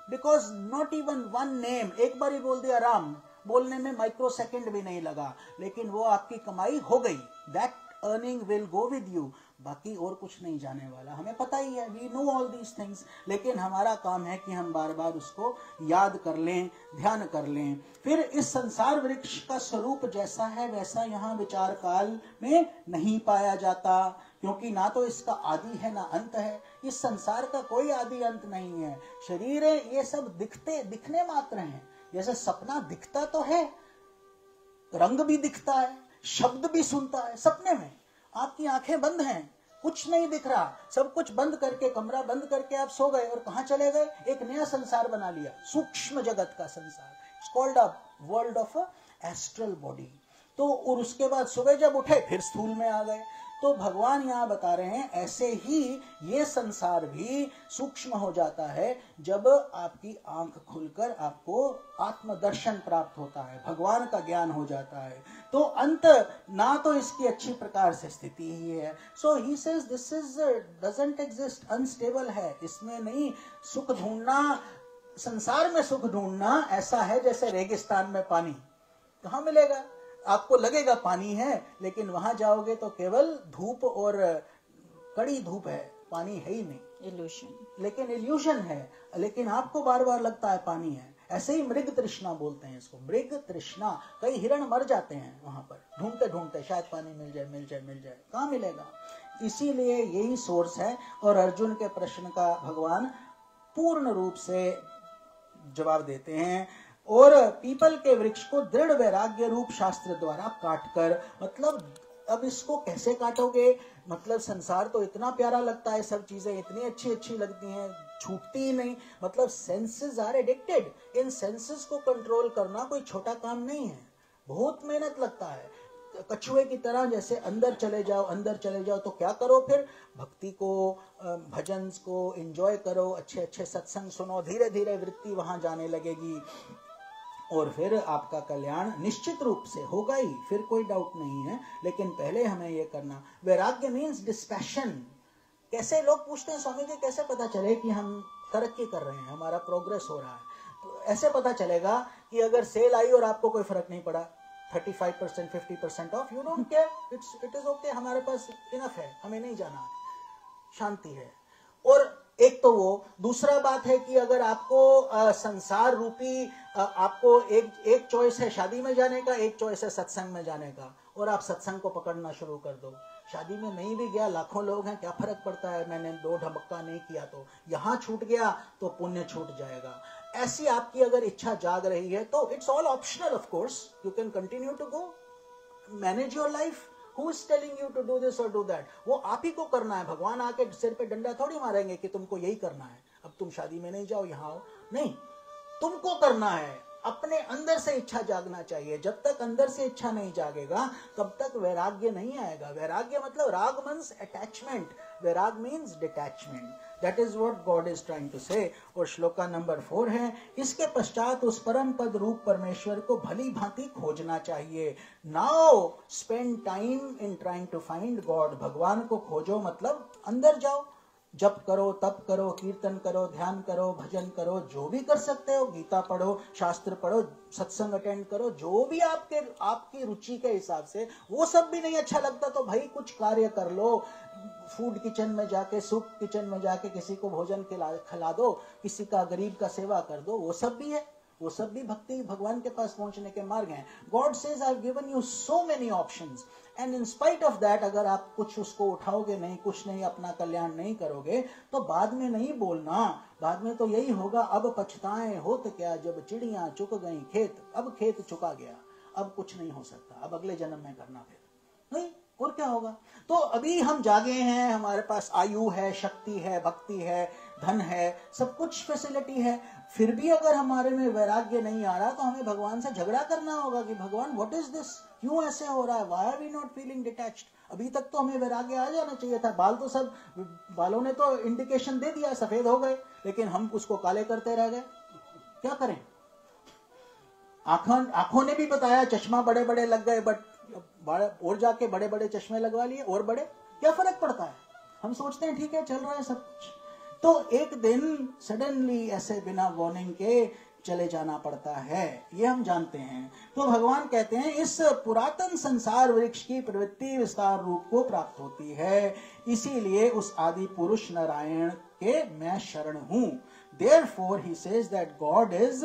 [SPEAKER 1] Because not even one name, एक बार ही बोल दिया राम, बोलने में माइक्रो सेकंड भी नहीं लगा, लेकिन वो आपकी कमाई हो गई। That earning will go with you. बाकी और कुछ नहीं जाने वाला, हमें पता ही है, we know all these things. लेकिन हमारा काम है कि हम बार बार उसको याद कर लें, ध्यान कर लें। फिर इस संसार वृक्ष का स्वरूप जैसा है वैसा यहाँ विचार काल में नहीं पाया जाता, क्योंकि ना तो इसका आदि है ना अंत है। इस संसार का कोई आदि अंत नहीं है। शरीर है, ये सब दिखने मात्र हैं। जैसे सपना दिखता तो है, रंग भी दिखता है, शब्द भी सुनता है सपने में। आपकी आंखें बंद हैं, कुछ नहीं दिख रहा, सब कुछ बंद करके, कमरा बंद करके आप सो गए और कहां चले गए? एक नया संसार बना लिया, सूक्ष्म जगत का संसार। It's called a world of astral body. तो और उसके बाद सुबह जब उठे फिर स्थूल में आ गए। तो भगवान यहाँ बता रहे हैं ऐसे ही ये संसार भी सूक्ष्म हो जाता है जब आपकी आंख खुलकर आपको आत्मदर्शन प्राप्त होता है, भगवान का ज्ञान हो जाता है। तो अंत ना तो इसकी अच्छी प्रकार से स्थिति ही है। So he says this is doesn't exist, unstable है, इसमें नहीं सुख ढूंढना। संसार में सुख ढूंढना ऐसा है जैसे रेगिस्तान में पानी, कहाँ मिलेगा? आपको लगेगा पानी है, लेकिन वहां जाओगे तो केवल धूप और कड़ी धूप है, पानी है ही नहीं,
[SPEAKER 2] इल्यूशन।
[SPEAKER 1] लेकिन इल्यूशन है, लेकिन आपको बार बार लगता है पानी है। ऐसे ही मृग तृष्णा बोलते हैं इसको, मृग तृष्णा। कई हिरण मर जाते हैं वहां पर ढूंढते ढूंढते, शायद पानी मिल जाए, कहाँ मिलेगा? इसीलिए यही सोर्स है। और अर्जुन के प्रश्न का भगवान पूर्ण रूप से जवाब देते हैं। और पीपल के वृक्ष को दृढ़ वैराग्य रूप शास्त्र द्वारा काटकर, मतलब अब इसको कैसे काटोगे? मतलब संसार तो इतना प्यारा लगता है, सब चीजें इतनी अच्छी अच्छी लगती हैं, छूटती ही नहीं। मतलब सेंसेस आर एडिक्टेड। इन सेंसेस को कंट्रोल करना कोई छोटा काम नहीं है, बहुत मेहनत लगता है। कछुए की तरह जैसे अंदर चले जाओ, अंदर चले जाओ। तो क्या करो फिर? भक्ति को, भजन को एंजॉय करो, अच्छे अच्छे सत्संग सुनो, धीरे धीरे वृत्ति वहां जाने लगेगी और फिर आपका कल्याण निश्चित रूप से होगा ही, फिर कोई डाउट नहीं है। लेकिन पहले हमें ये करना, वैराग्य मीन्स डिस्पैशन। कैसे लोग पूछते हैं, स्वामी जी कैसे पता चले कि हम तरक्की कर रहे हैं, हमारा प्रोग्रेस हो रहा है? तो ऐसे पता चलेगा कि अगर सेल आई और आपको कोई फर्क नहीं पड़ा, 35%, 50% of, you don't care, it is okay, हमारे पास इनफ है, हमें नहीं जाना, शांति है। और एक तो वो, दूसरा बात है कि अगर आपको संसार रूपी आपको एक चॉइस है शादी में जाने का, एक चॉइस है सत्संग में जाने का, और आप सत्संग को पकड़ना शुरू कर दो। शादी में नहीं भी गया, लाखों लोग हैं, क्या फर्क पड़ता है, मैंने 2 ढबक्का नहीं किया, तो यहाँ छूट गया तो पुण्य छूट जाएगा। ऐसी आपकी अगर इच्छा जाग रही है तो it's all optional, of course you can continue to go, manage your life. Who is telling you to do this or do that? वो आप ही को करना है। भगवान आके सिर पे डंडा थोड़ी मारेंगे कि तुमको यही करना है, अब तुम शादी में नहीं जाओ, यहाँ आओ, नहीं, तुमको करना है। अपने अंदर से इच्छा जागना चाहिए। जब तक अंदर से इच्छा नहीं जागेगा तब तक वैराग्य नहीं आएगा। वैराग्य मतलब raag means attachment, vairag means detachment. That is what God is trying to say. और श्लोका नंबर 4 है, इसके पश्चात उस परम पद रूप परमेश्वर को भली भांति खोजना चाहिए। Now spend time in trying to find God. भगवान को खोजो मतलब अंदर जाओ, जप करो, तप करो, कीर्तन करो, ध्यान करो, भजन करो, जो भी कर सकते हो, गीता पढ़ो, शास्त्र पढ़ो, सत्संग अटेंड करो, जो भी आपकी रुचि के हिसाब से। वो सब भी नहीं अच्छा लगता तो भाई कुछ कार्य कर लो, फूड किचन में जाके, सूप किचन में जाके किसी को भोजन खिला दो, किसी का गरीब का सेवा कर दो, वो सब भी है, वो सब भी भक्ति भगवान के पास पहुंचने के मार्ग हैं। God says I have given you so many options and in spite of that अगर आप कुछ उसको उठाओगे नहीं, कुछ नहीं, अपना कल्याण नहीं करोगे तो बाद में नहीं बोलना। बाद में तो यही होगा, अब पछताएं होत क्या जब चिड़ियां चुक गई खेत। अब खेत चुका गया, अब कुछ नहीं हो सकता, अब अगले जन्म में करना फिर नहीं, और क्या होगा। तो अभी हम जागे हैं, हमारे पास आयु है, शक्ति है, भक्ति है, धन है, सब कुछ फैसिलिटी है, फिर भी अगर हमारे में वैराग्य नहीं आ रहा तो हमें भगवान से झगड़ा करना होगा कि भगवान व्हाट इज दिस, क्यों ऐसे हो रहा है, why are we not feeling detached. अभी तक तो हमें वैराग्य आ जाना चाहिए था। बाल तो सब, बालों ने तो इंडिकेशन दे दिया, सफेद हो गए, लेकिन हम उसको काले करते रह गए, क्या करें। आंखों ने भी बताया, चश्मा बड़े बड़े लग गए, बट और जाके बड़े बड़े चश्मे लगवा लिए और बड़े, क्या फर्क पड़ता है। हम सोचते हैं ठीक है चल रहा है सब कुछ, तो एक दिन सडनली ऐसे बिना वार्निंग के चले जाना पड़ता है, ये हम जानते हैं। तो भगवान कहते हैं इस पुरातन संसार वृक्ष की प्रवृत्ति विस्तार रूप को प्राप्त होती है, इसीलिए उस आदि पुरुष नारायण के मैं शरण हूं। Therefore he says that God is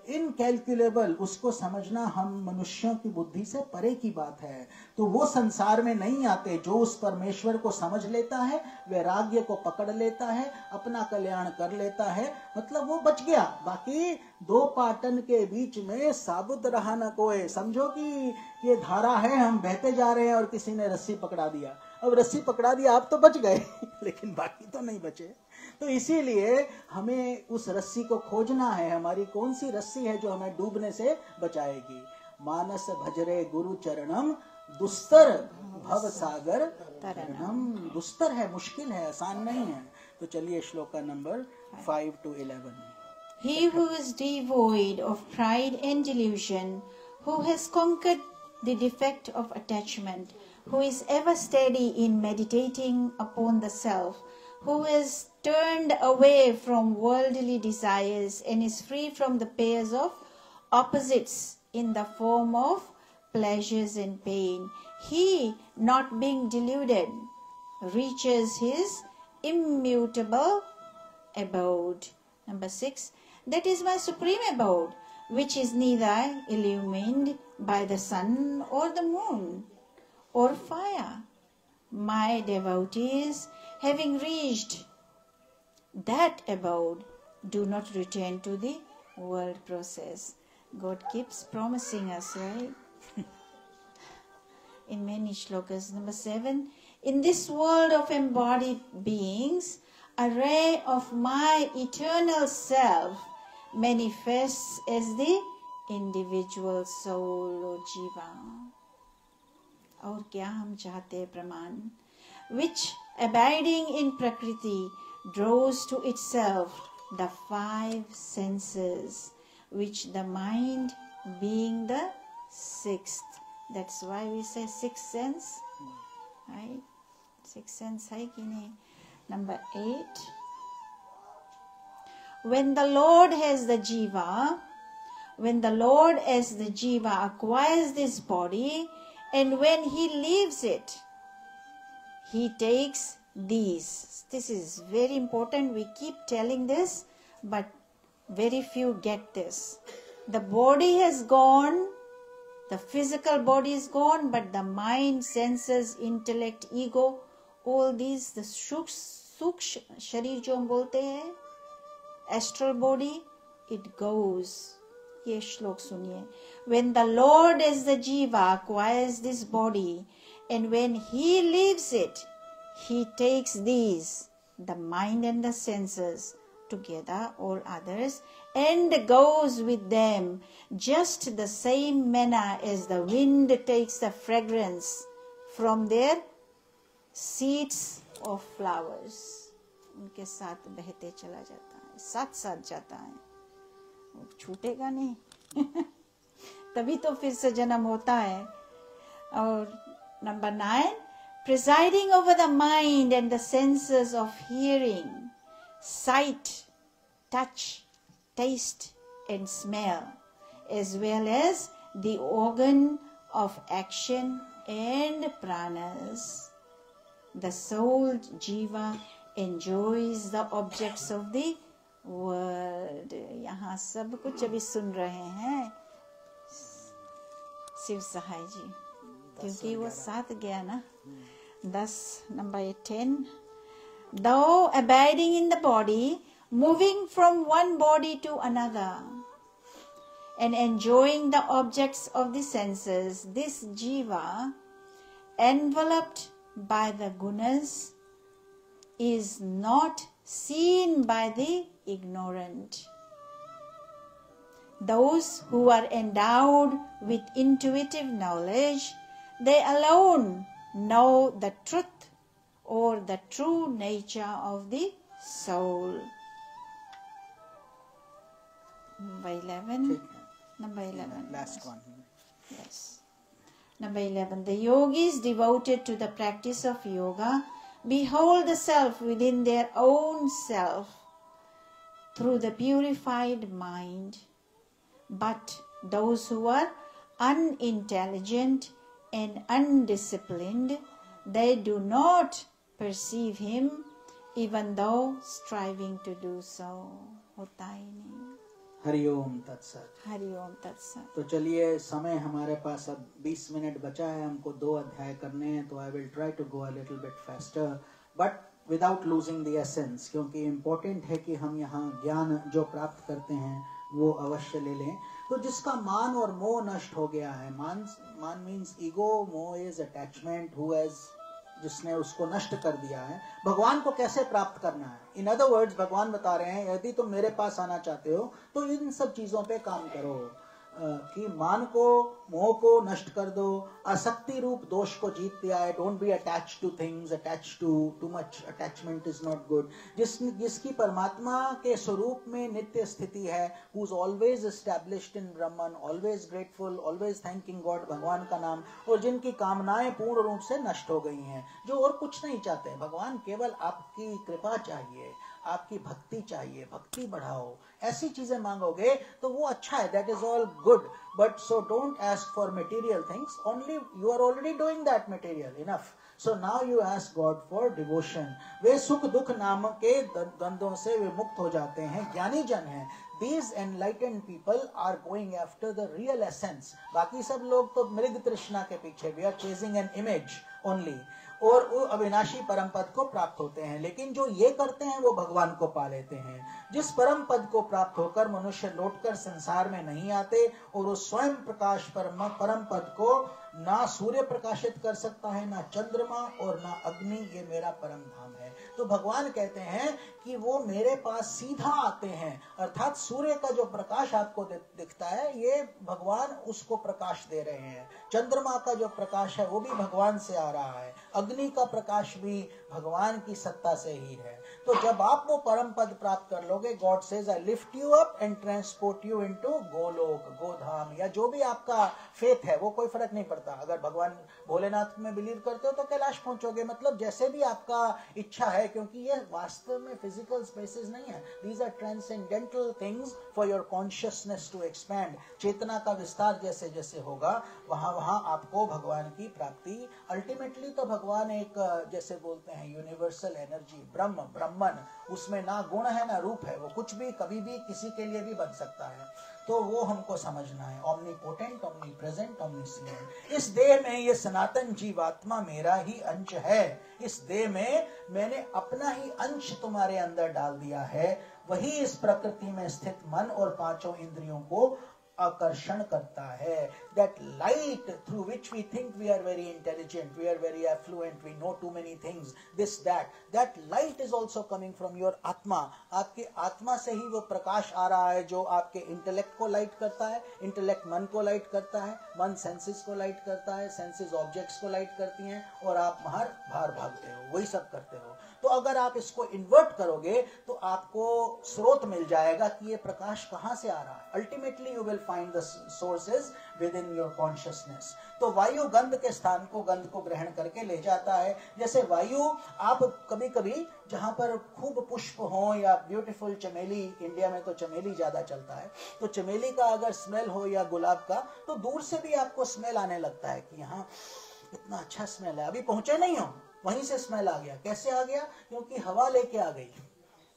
[SPEAKER 1] incalculable। उसको समझना हम मनुष्यों की बुद्धि से परे की बात है। तो वो संसार में नहीं आते, जो उस परमेश्वर को समझ लेता है, वैराग्य को पकड़ लेता है, अपना कल्याण कर लेता है, मतलब वो बच गया। बाकी 2 पाटन के बीच में साबुत रहा न कोई। समझो कि ये धारा है, हम बहते जा रहे हैं और किसी ने रस्सी पकड़ा दिया। अब रस्सी पकड़ा दिया, आप तो बच गए लेकिन बाकी तो नहीं बचे। तो इसीलिए हमें उस रस्सी को खोजना है। हमारी कौन सी रस्सी है जो हमें डूबने से बचाएगी। मानस भजरे गुरु चरणम दुस्तर भव सागर तरणम। दुस्तर है, मुश्किल है, आसान नहीं है। तो चलिए shloka number 5 to 11।
[SPEAKER 2] He who is devoid of pride and delusion, who has conquered the defect of attachment, who is ever steady in meditating upon the self, who is turned away from worldly desires and is free from the pairs of opposites in the form of pleasures and pain, he, not being deluded, reaches his immutable abode. Number 6, that is my supreme abode, which is neither illumined by the sun or the moon or fire. My devotees, having reached that abode, do not return to the world process. God keeps promising us, right? In many shlokas. Number 7, in this world of embodied beings, a ray of my eternal self manifests as the individual soul or jiva. और क्या हम चाहते हैं प्रमाण? Which abiding in Prakriti draws to itself the 5 senses, which the mind being the 6th. That's why we say 6th sense, right? 6th sense hai ki nahi? Number 8, when the Lord as the jiva acquires this body, and when he leaves it, he takes these. This is very important. We keep telling this, but very few get this. The body has gone, the physical body is gone, but the mind, senses, intellect, ego, all these, the सूक्ष्म शरीर जो हम बोलते हैं, astral body, it goes. ये श्लोक सुनिए. When the Lord as the jiva acquires this body, and when he leaves it, he takes these, the mind and the senses together or others, and goes with them just the same manner as the wind takes the fragrance from their seeds of flowers. उनके साथ बहते चला जाता है, साथ साथ जाता है, वो छूटेगा नहीं. तभी तो फिर से जन्म होता है. और number 9, presiding over the mind and the senses of hearing, sight, touch, taste and smell, as well as the organ of action and pranas. The soul jiva enjoys the objects of the world. यहाँ सब कुछ अभी सुन रहे हैं शिव सहाय जी, क्योंकि वो साथ गया ना. 10, number 10, though abiding in the body, moving from one body to another, and enjoying the objects of the senses, this jiva, enveloped by the gunas, is not seen by the ignorant. Those who are endowed with intuitive knowledge, they alone know the truth or the true nature of the soul. Number 11. Number 11.
[SPEAKER 1] Last one.
[SPEAKER 2] Yes. Number 11. The yogis devoted to the practice of yoga behold the self within their own self through the purified mind. But those who are unintelligent and undisciplined, they do not perceive him, even though striving to do so. होता ही नहीं.
[SPEAKER 1] हरिओम तत्सत.
[SPEAKER 2] हरिओम तत्सत.
[SPEAKER 1] तो चलिए, समय हमारे पास अब 20 minute बचा है, हमको 2 अध्याय करने हैं, तो I will try to go a little bit faster but without losing the essence, क्योंकि इम्पोर्टेंट है कि हम यहाँ ज्ञान जो प्राप्त करते हैं वो अवश्य ले लें. तो जिसका मान और मोह नष्ट हो गया है, मान मीन्स ईगो, मोह इज अटैचमेंट, हु हैज, जिसने उसको नष्ट कर दिया है, भगवान को कैसे प्राप्त करना है. इन अदर वर्ड्स भगवान बता रहे हैं, यदि तुम मेरे पास आना चाहते हो तो इन सब चीजों पे काम करो, कि मान को, मोह को नष्ट कर दो, आसक्ति रूप दोष को जीत दिया है. Don't be attached two things, attached too much attachment is not good. जिसकी परमात्मा के स्वरूप में नित्य स्थिति है, who is always established in Brahman, always grateful, always thanking God, भगवान का नाम, और जिनकी कामनाएं पूर्ण रूप से नष्ट हो गई हैं, जो और कुछ नहीं चाहते. भगवान केवल आपकी कृपा चाहिए, आपकी भक्ति चाहिए, भक्ति बढ़ाओ, ऐसी चीजें मांगोगे तो वो अच्छा है, that is all good. But so don't ask for material things, only you are already doing that material enough. So now you ask God for devotion. वे सुख दुख नाम के द्वंद्वों से विमुक्त हो जाते हैं, ज्ञानी जन हैं. These enlightened people are going after the real essence. बाकी सब लोग तो मृग तृष्णा के पीछे, we are chasing an image only. और वो अविनाशी परम पद को प्राप्त होते हैं। लेकिन जो ये करते हैं वो भगवान को पा लेते हैं। जिस परम पद को प्राप्त होकर मनुष्य लौटकर संसार में नहीं आते और वो स्वयं प्रकाश परम पद को ना सूर्य प्रकाशित कर सकता है, ना चंद्रमा और ना अग्नि, ये मेरा परम धाम है। तो भगवान कहते हैं कि वो मेरे पास सीधा आते हैं, अर्थात सूर्य का जो प्रकाश आपको दिखता है ये भगवान उसको प्रकाश दे रहे हैं। चंद्रमा का जो प्रकाश है वो भी भगवान से आ रहा है। अग्नि का प्रकाश भी भगवान की सत्ता से ही है। तो जब आप वो परम पद प्राप्त कर लोगे, God says I lift you up and transport you into Golok, Godham, या जो भी आपका फेथ है वो कोई फर्क नहीं पड़ता। अगर भगवान भोलेनाथ में बिलीव करते हो तो कैलाश पहुंचोगे, मतलब जैसे भी आपका इच्छा है, क्योंकि ये वास्तव में फिजिकल स्पेसेस नहीं है। These are transcendental things for your consciousness to expand. चेतना का विस्तार जैसे जैसे होगा वहां वहां आपको भगवान की प्राप्ति। अल्टीमेटली तो भगवान एक, जैसे बोलते हैं, यूनिवर्सल एनर्जी, ब्रह्म, ब्रह्मन, उसमें ना गुण है ना रूप है, वो कुछ भी कभी भी किसी के लिए भी बन सकता है। तो वो हमको समझना है। Omnipotent, omnipresent, omniscient. इस देह में ये सनातन जीवात्मा मेरा ही अंश है। इस देह में मैंने अपना ही अंश तुम्हारे अंदर डाल दिया है। वही इस प्रकृति में स्थित मन और पांचों इंद्रियों को आकर्षण करता है। That light through which we think we are very intelligent, we are very affluent, we know too many things, this, that light is also coming from your आत्मा। आपके आत्मा से ही वो प्रकाश आ रहा है जो आपके इंटेलेक्ट को लाइट करता है। इंटेलेक्ट मन को लाइट करता है, मन सेंसेस को लाइट करता है, सेंसेस ऑब्जेक्ट्स को लाइट करती हैं, और आप बाहर भागते हो, वही सब करते हो। तो अगर आप इसको इन्वर्ट करोगे तो आपको स्रोत मिल जाएगा कि ये प्रकाश कहां से आ रहा है। Ultimately you will find the sources with in your consciousness. तो वायु गंध के स्थान को, गंध को ग्रहण करके ले जाता है। जैसे वायु, आप कभी कभी जहां पर खूब पुष्प हो या ब्यूटीफुल चमेली, इंडिया में तो चमेली ज्यादा चलता है, तो चमेली का अगर स्मेल हो या गुलाब का, तो दूर से भी आपको स्मेल आने लगता है कि यहाँ इतना अच्छा स्मेल है। अभी पहुंचे नहीं हो, वहीं से स्मेल आ गया। कैसे आ गया? क्योंकि हवा लेके आ गई।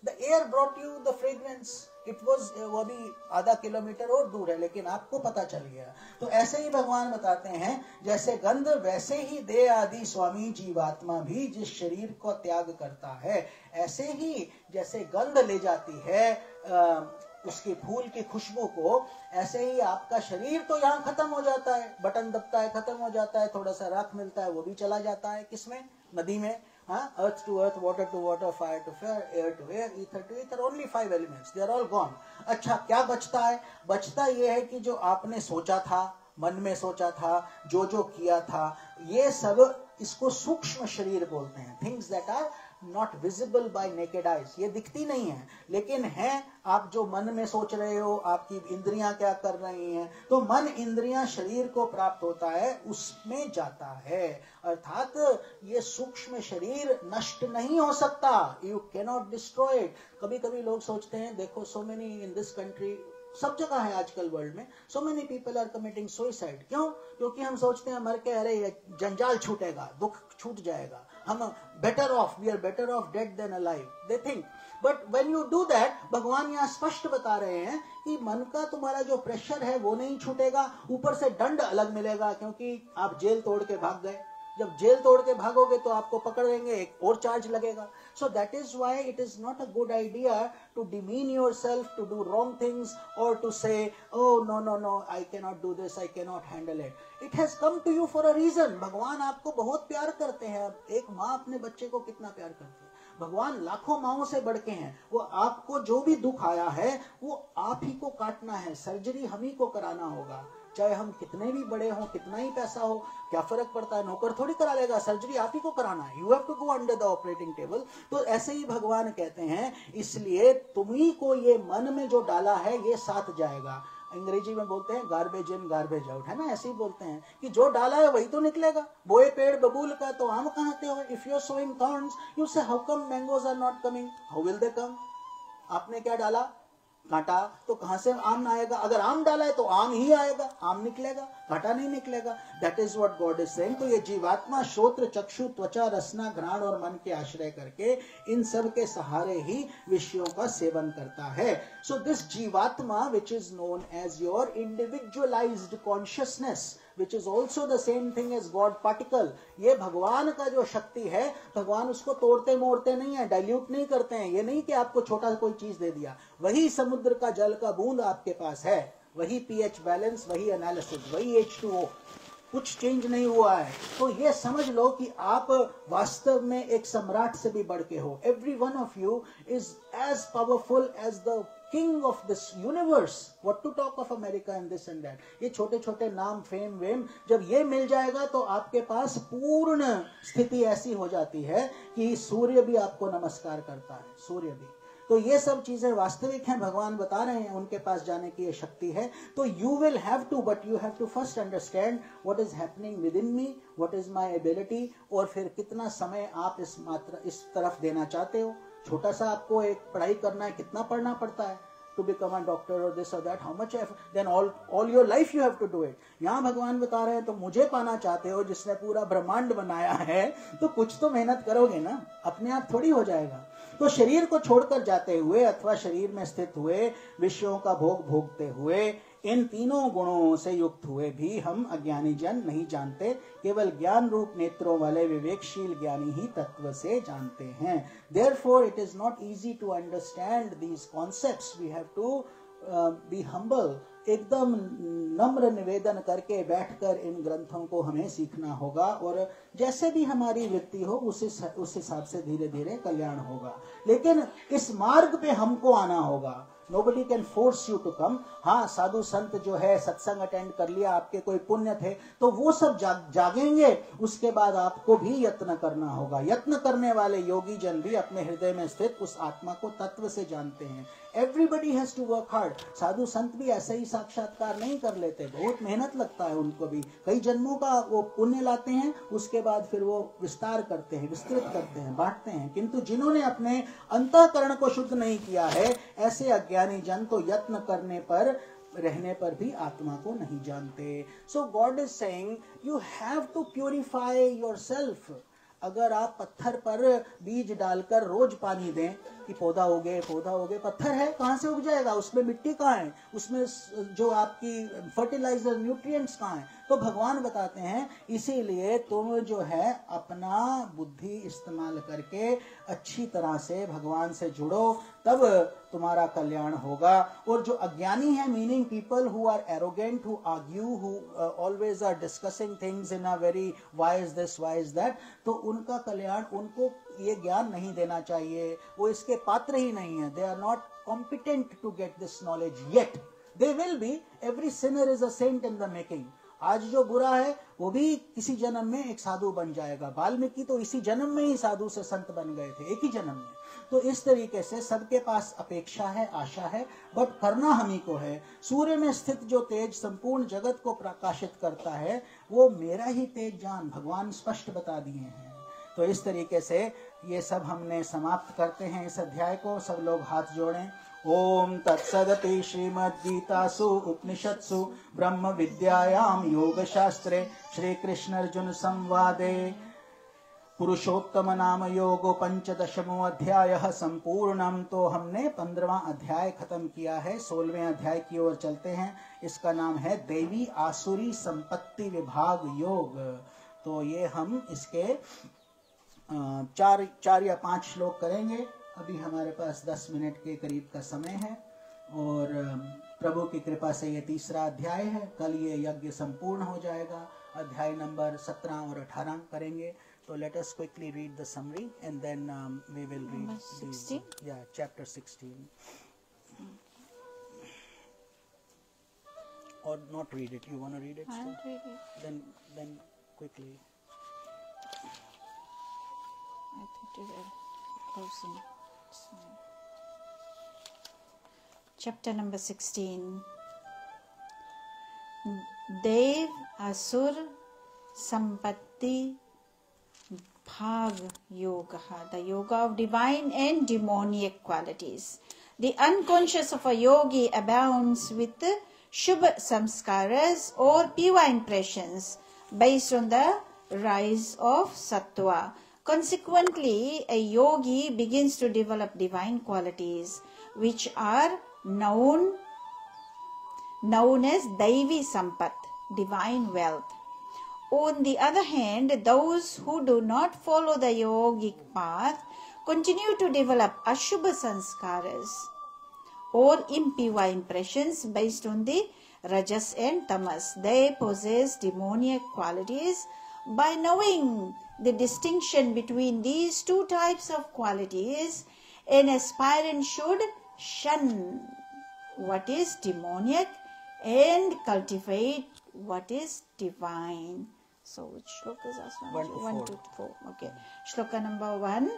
[SPEAKER 1] The air brought you the fragrance. It was, वो भी आधा किलोमीटर और दूर है, लेकिन आपको पता चल गया। तो ऐसे ही भगवान बताते हैं, जैसे गंध वैसे ही देह आदि स्वामी जीवात्मा भी जिस शरीर को त्याग करता है, ऐसे ही जैसे गंध ले जाती है उसकी फूल की खुशबू को, ऐसे ही आपका शरीर तो यहाँ खत्म हो जाता है। बटन दबता है, खत्म हो जाता है, थोड़ा सा राख मिलता है, वो भी चला जाता है। किसमें? नदी में। Earth to earth, water to water, fire to fire, air to air, ether to ether, only 5 elements, they are all gone. अच्छा, क्या बचता है? बचता ये है कि जो आपने सोचा था, मन में सोचा था, जो जो किया था, ये सब, इसको सूक्ष्म शरीर बोलते हैं। Things that are not visible by naked eyes, ये दिखती नहीं है, लेकिन है आप जो मन में सोच रहे हो, आपकी इंद्रियां क्या कर रही हैं। तो मन, इंद्रियां, शरीर को प्राप्त होता है, उसमें जाता है। अर्थात ये सूक्ष्म शरीर नष्ट नहीं हो सकता। You cannot destroy it. कभी कभी लोग सोचते हैं, देखो so many in this country, सब जगह है आजकल वर्ल्ड में, so many people are committing suicide. क्यों? क्योंकि हम सोचते हैं मर के, अरे जंजाल छूटेगा, दुख छूट जाएगा, हम better off, we are better off dead than alive, they think. But when you do that, भगवान यहाँ स्पष्ट बता रहे हैं कि मन का तुम्हारा जो प्रेशर है वो नहीं छूटेगा, ऊपर से दंड अलग मिलेगा, क्योंकि आप जेल तोड़ के भाग गए। जब जेल तोड़ के भागोगे तो आपको पकड़ेंगे, एक और चार्ज लगेगा। So that is why it is not a good idea to demean yourself, to do wrong things, और to say oh no no no, I can not do this, I can not handle it. It has come to you for a reason. भगवान आपको बहुत प्यार करते हैं। एक माँ अपने बच्चे को कितना प्यार करती है। भगवान लाखों माओं से बढ़ के हैं। वो आपको जो भी दुख आया है वो आप ही को काटना है, सर्जरी हम ही को कराना होगा। चाहे हम कितने भी बड़े हों, कितना ही पैसा हो, क्या फर्क पड़ता है? नौकर थोड़ी करा लेगा, सर्जरी आप ही को कराना है। You have to go under the operating table. तो ऐसे ही भगवान कहते हैं, इसलिए तुम्ही को ये मन में जो डाला है ये साथ जाएगा। अंग्रेजी में बोलते हैं गार्बेज इन गार्बेज आउट, है ना? ऐसे ही बोलते हैं कि जो डाला है वही तो निकलेगा। बोए पेड़ बबूल का तो आम कहाँ से हो? If you are sowing thorns, you say how come mangoes are not coming, how will they come? आपने क्या डाला? कांटा, तो कहां से आम आएगा? अगर आम डाला है तो आम ही आएगा, आम निकलेगा, कांटा नहीं निकलेगा। That is what God is saying. तो ये जीवात्मा श्रोत्र, चक्षु, त्वचा, रसना, घ्राण और मन के आश्रय करके इन सब के सहारे ही विषयों का सेवन करता है। So this Jivatma, which is known as your individualized consciousness, which is also the same thing as God particle, ये भगवान का जो शक्ति है, भगवान उसको तोड़ते मोड़ते नहीं है, डाइल्यूट नहीं करते हैं। ये नहीं कि आपको छोटा कोई चीज दे दिया, वही समुद्र का जल का बूंद आपके पास है, वही पीएच बैलेंस, वही एनालिसिस, वही H2O, कुछ चेंज नहीं हुआ है। तो ये समझ लो कि आप वास्तव में एक सम्राट से भी बढ़ के हो। Every one of you is as powerful as the king of this universe. What to talk of America and this and that. ये छोटे छोटे नाम, फेम वेम, जब ये मिल जाएगा तो आपके पास पूर्ण स्थिति ऐसी हो जाती है कि सूर्य भी आपको नमस्कार करता है, सूर्य भी। तो ये सब चीजें वास्तविक हैं, भगवान बता रहे हैं, उनके पास जाने की ये शक्ति है। तो you will have to, but you have to first understand what is happening within me, what is my ability, और फिर कितना समय आप इस तरफ देना चाहते हो। छोटा सा आपको एक पढ़ाई करना है, कितना पढ़ना पड़ता है to become a doctor or this or that, how much then all your life you have to do it. यहाँ भगवान बता रहे हैं तो मुझे पाना चाहते हो जिसने पूरा ब्रह्मांड बनाया है, तो कुछ तो मेहनत करोगे ना, अपने आप थोड़ी हो जाएगा। तो शरीर को छोड़कर जाते हुए अथवा शरीर में स्थित हुए विषयों का भोग भोगते हुए इन तीनों गुणों से युक्त हुए भी हम अज्ञानी जन नहीं जानते, केवल ज्ञान रूप नेत्रों वाले विवेकशील ज्ञानी ही तत्व से जानते हैं। Therefore it is not easy to understand these concepts. We have to be humble. एकदम नम्र निवेदन करके बैठकर इन ग्रंथों को हमें सीखना होगा, और जैसे भी हमारी वृत्ति हो उस हिसाब से धीरे धीरे कल्याण होगा। लेकिन इस मार्ग पे हमको आना होगा। Nobody can force you to come. हाँ, साधु संत जो है सत्संग अटेंड कर लिया, आपके कोई पुण्य थे तो वो सब जागेंगे, उसके बाद आपको भी यत्न करना होगा। यत्न करने वाले योगी जन भी अपने हृदय में स्थित उस आत्मा को तत्व से जानते हैं। Everybody has to work hard. साधु संत भी ऐसे ही साक्षात्कार नहीं कर लेते, बहुत मेहनत लगता है उनको भी, कई जन्मों का वो पुण्य लाते हैं, उसके बाद फिर वो विस्तार करते हैं, विस्तृत करते हैं, बांटते हैं। किंतु जिन्होंने अपने अंतःकरण को शुद्ध नहीं किया है, ऐसे अज्ञानी जन तो यत्न करने पर रहने पर भी आत्मा को नहीं जानते। So God is saying you have to purify yourself. अगर आप पत्थर पर बीज डालकर रोज पानी दें कि पौधा हो गए, पत्थर है कहाँ से उग जाएगा, उसमें मिट्टी कहाँ है, उसमें जो आपकी फर्टिलाइजर न्यूट्रिएंट्स कहाँ है। तो भगवान बताते हैं इसीलिए तुम जो है अपना बुद्धि इस्तेमाल करके अच्छी तरह से भगवान से जुड़ो, तब तुम्हारा कल्याण होगा। और जो अज्ञानी है, meaning people who are arrogant, who argue, who always are discussing things in a very why is this, why is that, तो उनका कल्याण, उनको ये ज्ञान नहीं देना चाहिए, वो इसके पात्र ही नहीं है। They are not competent to get this knowledge yet. They will be. Every sinner is a saint in the making. आज जो बुरा है वो भी किसी जन्म में एक साधु बन जाएगा। वाल्मीकि तो इसी जन्म में ही साधु से संत बन गए थे, एक ही जन्म में। तो इस तरीके से सबके पास अपेक्षा है, आशा है, बट करना हम ही को है। सूर्य में स्थित जो तेज संपूर्ण जगत को प्रकाशित करता है, वो मेरा ही तेज जान, भगवान स्पष्ट बता दिए हैं। तो इस तरीके से ये सब हमने समाप्त करते हैं इस अध्याय को। सब लोग हाथ जोड़ें। ओम तत्सदति श्रीमद्गीतासु उपनिषत्सु ब्रह्म विद्यायाम योग शास्त्रे श्री कृष्ण अर्जुन संवादे पुरुषोत्तम नाम योगो पंचदशमो अध्याय संपूर्णम। तो हमने 15वां अध्याय खत्म किया है, 16वें अध्याय की ओर चलते हैं। इसका नाम है देवी आसुरी संपत्ति विभाग योग। तो ये हम इसके 4 या 5 श्लोक करेंगे। अभी हमारे पास 10 मिनट के करीब का समय है, और प्रभु की कृपा से ये 3रा अध्याय है। कल ये यज्ञ संपूर्ण हो जाएगा। अध्याय नंबर 17 और 18 करेंगे। तो let us quickly read the summary and then we will read 16 chapter 16 or not read it. You want to read it?
[SPEAKER 2] I'll read it.
[SPEAKER 1] Then quickly.
[SPEAKER 2] I think you are closing. Chapter number 16. Dev Asur Sampatti Bhag Yoga, the yoga of divine and demoniac qualities. The unconscious of a yogi abounds with Shubha Samskaras or pure impressions based on the rise of Sattva. Consequently, a yogi begins to develop divine qualities which are known as Daivi Sampat, divine wealth. On the other hand, those who do not follow the yogic path continue to develop Ashubha Sanskaras or impure impressions based on the Rajas and Tamas. They possess demoniac qualities. By knowing the distinction between these two types of qualities, an aspirant should shun what is demoniac and cultivate what is divine. So which shloka is that? 1 to 4. Okay. Shloka number 1.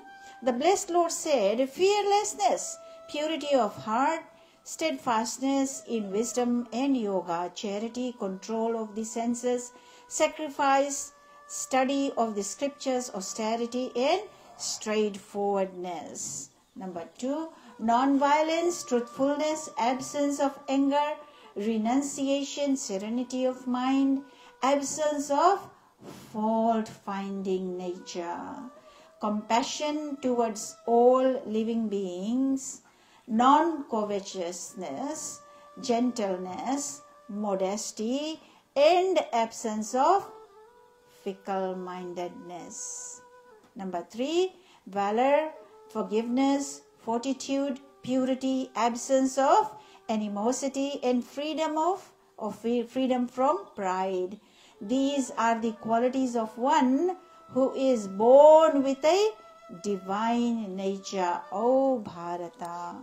[SPEAKER 2] The blessed Lord said, fearlessness, purity of heart, steadfastness in wisdom and yoga, charity, control of the senses, sacrifice, study of the scriptures, austerity and straightforwardness. Number 2, non-violence, truthfulness, absence of anger, renunciation, serenity of mind, absence of fault-finding nature, compassion towards all living beings, non-covetousness, gentleness, modesty, and absence of fickle-mindedness. Number 3, valor, forgiveness, fortitude, purity, absence of animosity, and freedom from pride. These are the qualities of one who is born with a divine nature, O Bharata.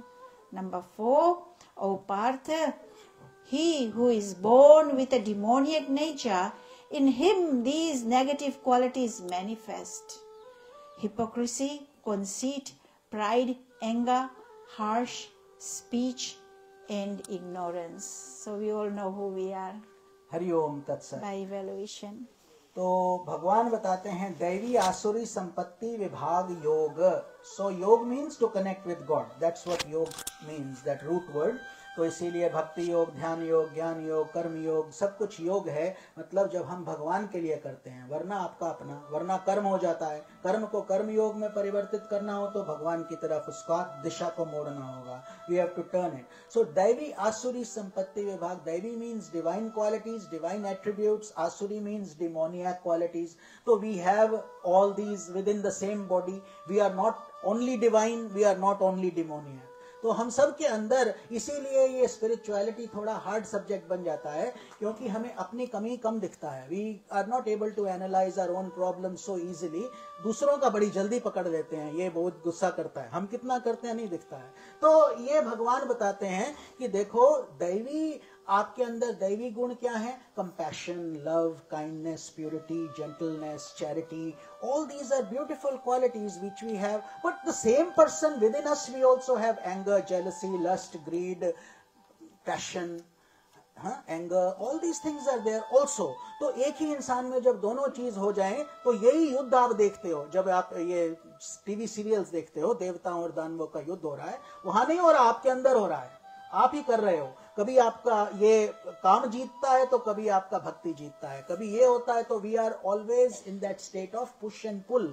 [SPEAKER 2] Number 4, O Partha, he who is born with a demoniac nature, in him these negative qualities manifest: hypocrisy, conceit, pride, anger, harsh speech, and ignorance. So we all know who we are
[SPEAKER 1] Hariom तत्सत।
[SPEAKER 2] by evaluation.
[SPEAKER 1] तो भगवान बताते हैं दैवी आसुरी संपत्ति विभाग योग। So yoga means to connect with God, that's what yoga means, that root word. तो इसीलिए भक्ति योग, ध्यान योग, ज्ञान योग, कर्म योग, सब कुछ योग है। मतलब जब हम भगवान के लिए करते हैं, वरना आपका अपना, वरना कर्म हो जाता है। कर्म को कर्म योग में परिवर्तित करना हो तो भगवान की तरफ उसका दिशा को मोड़ना होगा। We have to turn it. So Daivi Asuri Sampatti Vibhag, daivi means divine qualities, divine attributes, asuri means demoniac qualities. तो we have all these within the same body. We are not only divine, we are not only demoniac. तो हम सब के अंदर, इसीलिए ये spirituality थोड़ा hard subject बन जाता है, क्योंकि हमें अपनी कमी कम दिखता है। We are not able to analyse our own problem so easily. दूसरों का बड़ी जल्दी पकड़ लेते हैं, ये बहुत गुस्सा करता है, हम कितना करते हैं नहीं दिखता है। तो ये भगवान बताते हैं कि देखो दैवी, आपके अंदर दैवी गुण क्या है? Compassion, love, kindness, purity, gentleness, charity, all these are beautiful qualities which we have, but the same person within us, we also have anger, jealousy, lust, greed, passion, anger, all these things are there also. तो एक ही इंसान में जब दोनों चीज हो जाएं तो यही युद्ध आप देखते हो। जब आप ये टीवी सीरियल्स देखते हो, देवताओं और दानवों का युद्ध हो रहा है, वहां नहीं हो रहा, आपके अंदर हो रहा है, आप ही कर रहे हो। कभी आपका ये काम जीतता है तो कभी आपका भक्ति जीतता है, कभी ये होता है। तो we are always in that state of push and pull,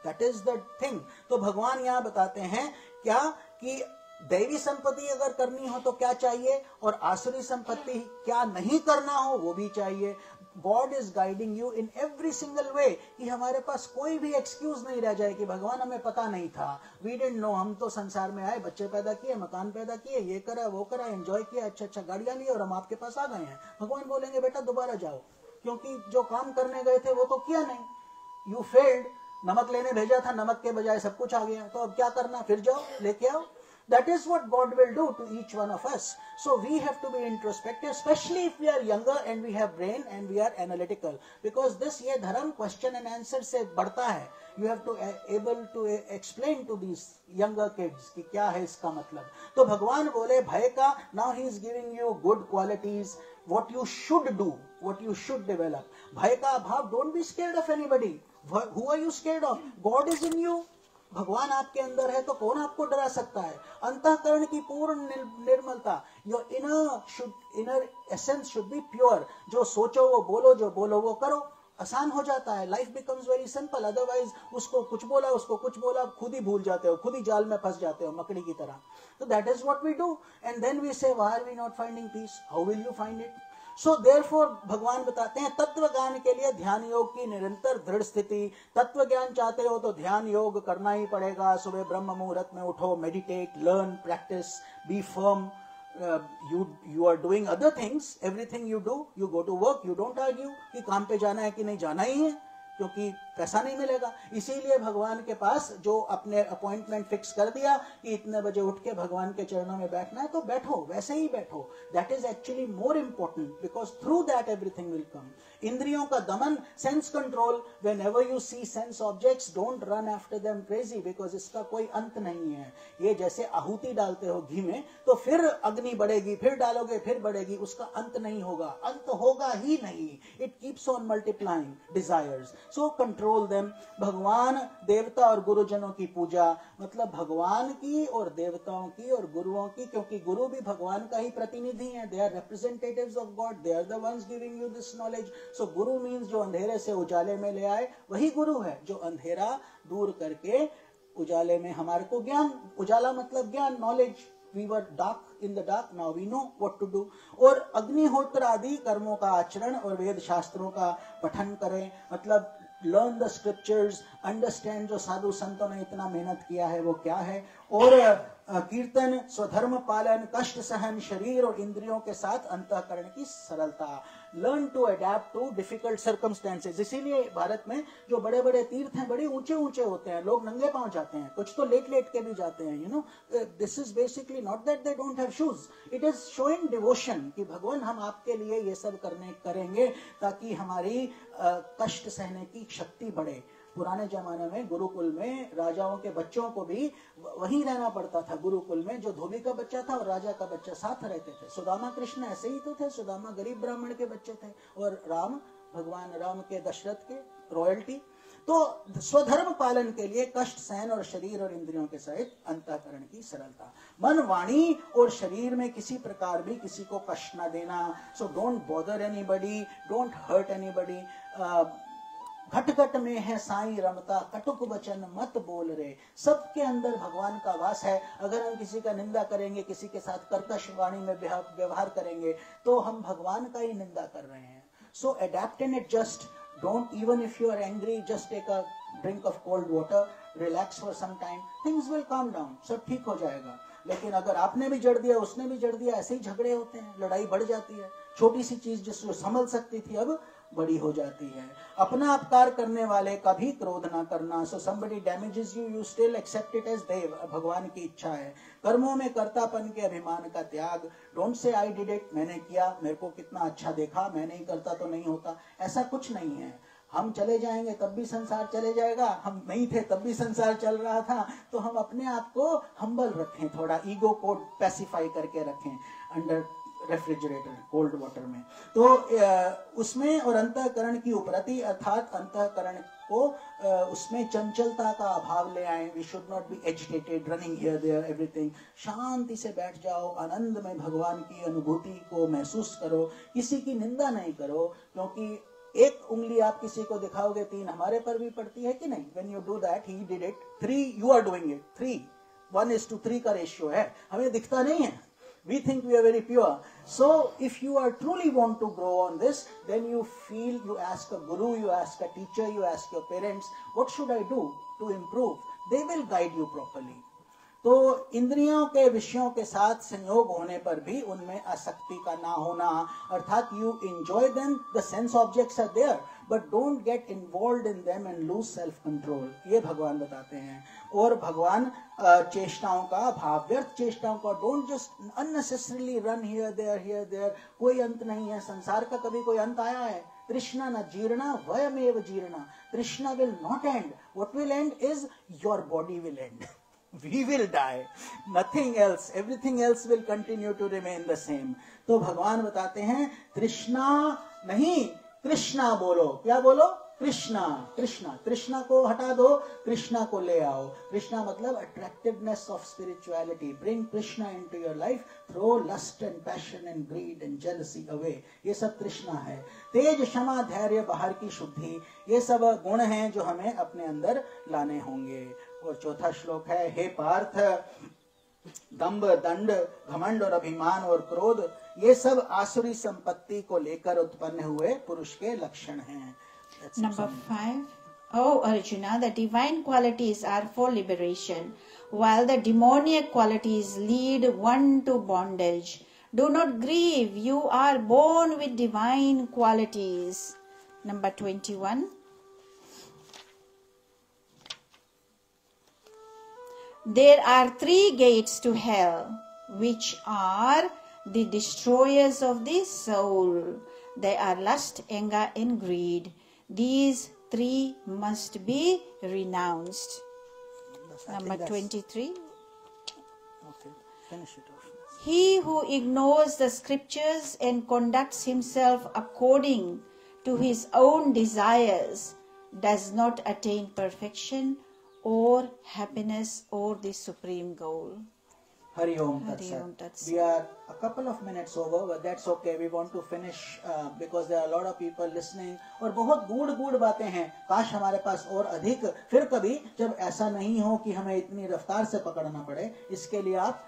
[SPEAKER 1] that is the thing. तो भगवान यहाँ बताते हैं क्या कि दैवी संपत्ति अगर करनी हो तो क्या चाहिए, और आसुरी संपत्ति क्या नहीं करना हो वो भी चाहिए। God is guiding you in every single way, कि हमारे पास कोई भी एक्सक्यूज नहीं रह जाए कि भगवान हमें पता नहीं था, वी डिडंट नो। हम तो संसार में आए, बच्चे पैदा किए, मकान पैदा किए, ये करा वो करा, एंजॉय किया, अच्छा गाड़ियां ली, और हम आपके पास आ गए हैं। भगवान बोलेंगे बेटा दोबारा जाओ, क्योंकि जो काम करने गए थे वो तो किया नहीं, यू फेल्ड। नमक लेने भेजा था, नमक के बजाय सब कुछ आ गया, तो अब क्या करना, फिर जाओ लेके आओ। That is what God will do to each one of us. So we have to be introspective, especially if we are younger and we have brain and we are analytical. Because this ये धर्म question and answer से बढ़ता है. You have to able to explain to these younger kids कि क्या है इसका मतलब. तो भगवान बोले भय का, now he is giving you good qualities, what you should do, what you should develop. भय का अभाव, don't be scared of anybody. Who are you scared of? God is in you. भगवान आपके अंदर है तो कौन आपको डरा सकता है। अंतःकरण की पूर्ण निर्मलता, your inner essence should be pure. जो सोचो वो बोलो, जो बोलो वो करो, आसान हो जाता है, life becomes very simple. Otherwise उसको कुछ बोला, खुद ही भूल जाते हो, खुद ही जाल में फंस जाते हो मकड़ी की तरह। तो that is what we do and then we say why are we not finding peace, how will you find it. So therefore भगवान बताते हैं तत्व ज्ञान के लिए ध्यान योग की निरंतर दृढ़ स्थिति। तत्व ज्ञान चाहते हो तो ध्यान योग करना ही पड़ेगा। सुबह ब्रह्म मुहूर्त में उठो, meditate, learn, practice, be firm. You are doing other things, everything you do, you go to work, you don't argue कि काम पे जाना है कि नहीं जाना ही है, क्योंकि पैसा नहीं मिलेगा। इसीलिए भगवान के पास जो अपने अपॉइंटमेंट फिक्स कर दिया कि इतने बजे उठ के भगवान के चरणों में बैठना है, तो बैठो, वैसे ही बैठो। That is actually more important because through that everything will come. इंद्रियों का दमन, sense control, whenever you see sense objects don't run after them crazy, because इसका कोई अंत नहीं है। ये जैसे आहुति डालते हो घी में, तो फिर अग्नि बढ़ेगी, फिर डालोगे, फिर बढ़ेगी, उसका अंत नहीं होगा, अंत होगा ही नहीं। It keeps on multiplying desires, so control them. भगवान, देवता और गुरुजनों की पूजा, मतलब भगवान की और देवताओं की और गुरुओं की, क्योंकि गुरु भी भगवान का ही प्रतिनिधि है। They are representatives of God, they are the ones giving you this knowledge. So guru means जो अंधेरे से उजाले में ले आए, वही गुरु है जो अंधेरा दूर करके उजाले में हमारे को ज्ञान, उजाला मतलब ज्ञान, knowledge. We were dark in the dark, now we know what to do। और अग्निहोत्र आदि कर्मों का आचरण और वेद शास्त्रों का पठन करें, मतलब लर्न द स्क्रिप्चर्स, अंडरस्टैंड जो साधु संतों ने इतना मेहनत किया है वो क्या है। और कीर्तन, स्वधर्म पालन, कष्ट सहन, शरीर और इंद्रियों के साथ अंतःकरण की सरलता। Learn to adapt to difficult circumstances. इसीलिए भारत में जो बड़े बड़े तीर्थ हैं बड़े ऊंचे ऊंचे होते हैं, लोग नंगे पांव जाते हैं, कुछ तो लेट लेट के भी जाते हैं। You know, this is basically not that they don't have shoes, it is showing devotion कि भगवान हम आपके लिए ये सब करेंगे ताकि हमारी कष्ट सहने की शक्ति बढ़े। पुराने जमाने में गुरुकुल में राजाओं के बच्चों को भी वहीं रहना पड़ता था, गुरुकुल में। जो धोबी का बच्चा था और राजा का बच्चा साथ रहते थे। सुदामा कृष्ण ऐसे ही तो थे, सुदामा गरीब ब्राह्मण के बच्चे थे और राम, भगवान राम के, दशरथ के रॉयल्टी। तो स्वधर्म पालन के लिए कष्ट सहन और शरीर और इंद्रियों के सहित अंतःकरण की सरलता। मन, वाणी और शरीर में किसी प्रकार भी किसी को कष्ट न देना। So don't bother anybody, don't hurt anybody. घट घट में है साईं रमता, कटुक वचन मत बोल रे। सबके अंदर भगवान का वास है। अगर हम किसी का निंदा करेंगे, किसी के साथ कर्कश वाणी में व्यवहार करेंगे, तो हम भगवान का ही निंदा कर रहे हैं। So adapt in it, just don't, even if you are angry, just take a drink of cold water, relax for some time, things will calm down, सब ठीक हो जाएगा। लेकिन अगर आपने भी जड़ दिया, उसने भी जड़ दिया, ऐसे ही झगड़े होते हैं, लड़ाई बढ़ जाती है। छोटी सी चीज जिसको संभल सकती थी अब बड़ी हो जाती है। अपना अपकार करने वाले का भी क्रोध ना करना। सो somebody damages you, you still accept it as देव, भगवान की इच्छा है। कर्मों में कर्तापन के अभिमान का त्याग। Don't say I did it, मैंने किया, मेरे को कितना अच्छा देखा, मैं नहीं करता तो नहीं होता, ऐसा कुछ नहीं है। हम चले जाएंगे तब भी संसार चले जाएगा, हम नहीं थे तब भी संसार चल रहा था। तो हम अपने आप को हम्बल रखें, थोड़ा ईगो को पैसिफाई करके रखें अंडर रेफ्रिजरेटर, कोल्ड वाटर में। तो उसमें और अंतःकरण की उपरति, अर्थात अंतःकरण को उसमें चंचलता का अभाव ले आए। We should not be agitated, running here there everything. शांति से बैठ जाओ, आनंद में भगवान की अनुभूति को महसूस करो, किसी की निंदा नहीं करो, क्योंकि एक उंगली आप किसी को दिखाओगे, तीन हमारे पर भी पड़ती है कि नहीं। When you do that, he did it, 3 you are doing it, 3 1:3 का रेशियो है, हमें दिखता नहीं है। We think we are very pure. So if you are truly want to grow on this, then you feel, you ask a guru, you ask a teacher, you ask your parents, what should I do to improve? They will guide you properly. तो इंद्रियों के विषयों के साथ संयोग होने पर भी उनमें आसक्ति का ना होना, अर्थात you enjoy them, the sense objects are there, but don't get involved in them and lose self control. ये भगवान बताते हैं। और भगवान चेष्टाओं का भाव, व्यर्थ चेष्टाओं का, don't just unnecessarily run here there, कोई अंत नहीं है। संसार का कभी कोई अंत आया है? तृष्णा न जीर्णा वयमेव जीर्णा, तृष्णा will not and, what will and is your body will and. We will die, nothing else, everything else will continue to remain the same. तो भगवान बताते हैं तृष्णा नहीं, कृष्णा बोलो। क्या बोलो? कृष्णा, कृष्णा, कृष्णा को हटा दो, कृष्णा को ले आओ। कृष्णा मतलब attractiveness of spirituality. Bring Krishna into your life, throw lust and passion and greed and jealousy away. ये सब कृष्णा है। तेज, क्षमा, धैर्य, बाहर की शुद्धि, ये सब गुण हैं जो हमें अपने अंदर लाने होंगे। और चौथा श्लोक है, हे पार्थ, दंभ, दंड, घमंड और अभिमान और क्रोध, ये सब आसुरी संपत्ति को लेकर उत्पन्न हुए पुरुष के लक्षण हैं।
[SPEAKER 2] Number 5. Oh Arjuna, the divine qualities are for liberation, while the demoniac qualities lead one to bondage. Do not grieve, you are born with divine qualities. Number 21. There are 3 gates to hell, which are the destroyers of the soul. They are lust, anger, and greed. These 3 must be renounced. Number 23.
[SPEAKER 1] Okay, finish it off.
[SPEAKER 2] He who ignores the scriptures and conducts himself according to his own desires does not attain perfection or happiness or the supreme goal.
[SPEAKER 1] Hari Om
[SPEAKER 2] Hari Om
[SPEAKER 1] Tat
[SPEAKER 2] Tat
[SPEAKER 1] Sat. We are a couple of minutes over, but that's okay. We want to finish because there are a lot of people listening. और बहुत गूढ़ बातें हैं। काश हमारे पास और अधिक, फिर कभी जब ऐसा नहीं हो कि हमें इतनी रफ्तार से पकड़ना पड़े, इसके लिए आप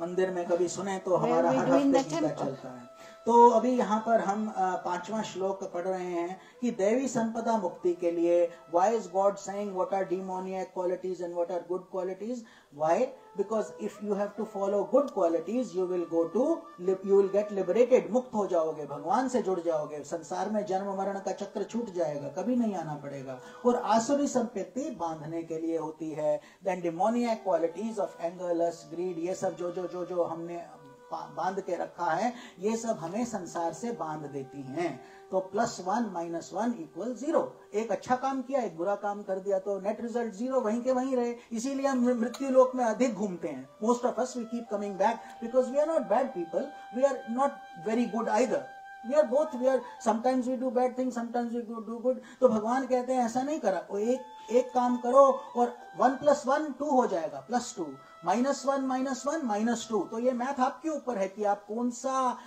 [SPEAKER 1] मंदिर में कभी सुने तो हमारा हर हफ्ते गीता चलता है। तो अभी यहाँ पर हम 5वां श्लोक पढ़ रहे हैं कि दैवी संपदा मुक्ति के लिए why is God saying what are demoniac qualities and what are good qualities? Why? Because if you have to follow good qualities, you will get liberated, मुक्त हो जाओगे, भगवान से जुड़ जाओगे, संसार में जन्म मरण का चक्र छूट जाएगा, कभी नहीं आना पड़ेगा। और आसुरी संपत्ति बांधने के लिए होती है। Then demoniac qualities of anger, lust, greed, ये सब जो हमने बांध के रखा है, ये सब हमें संसार से बांध देती हैं। तो +1 - 1 = 0। एक अच्छा काम किया, एक बुरा काम कर दिया तो नेट रिजल्ट 0 वहीं के वहीं रहे। इसीलिए हम मृत्यु लोक में अधिक घूमते हैं। Most of us we keep coming back because we are not bad people, we are not very good either. We are both. Sometimes we do bad things, sometimes we do good. तो भगवान कहते हैं ऐसा नहीं करा, वो एक काम करो और 1 + 1 2 हो जाएगा, +2, -1 - 1 -2। तो ये मैथ आपके ऊपर है कि आप कौन सा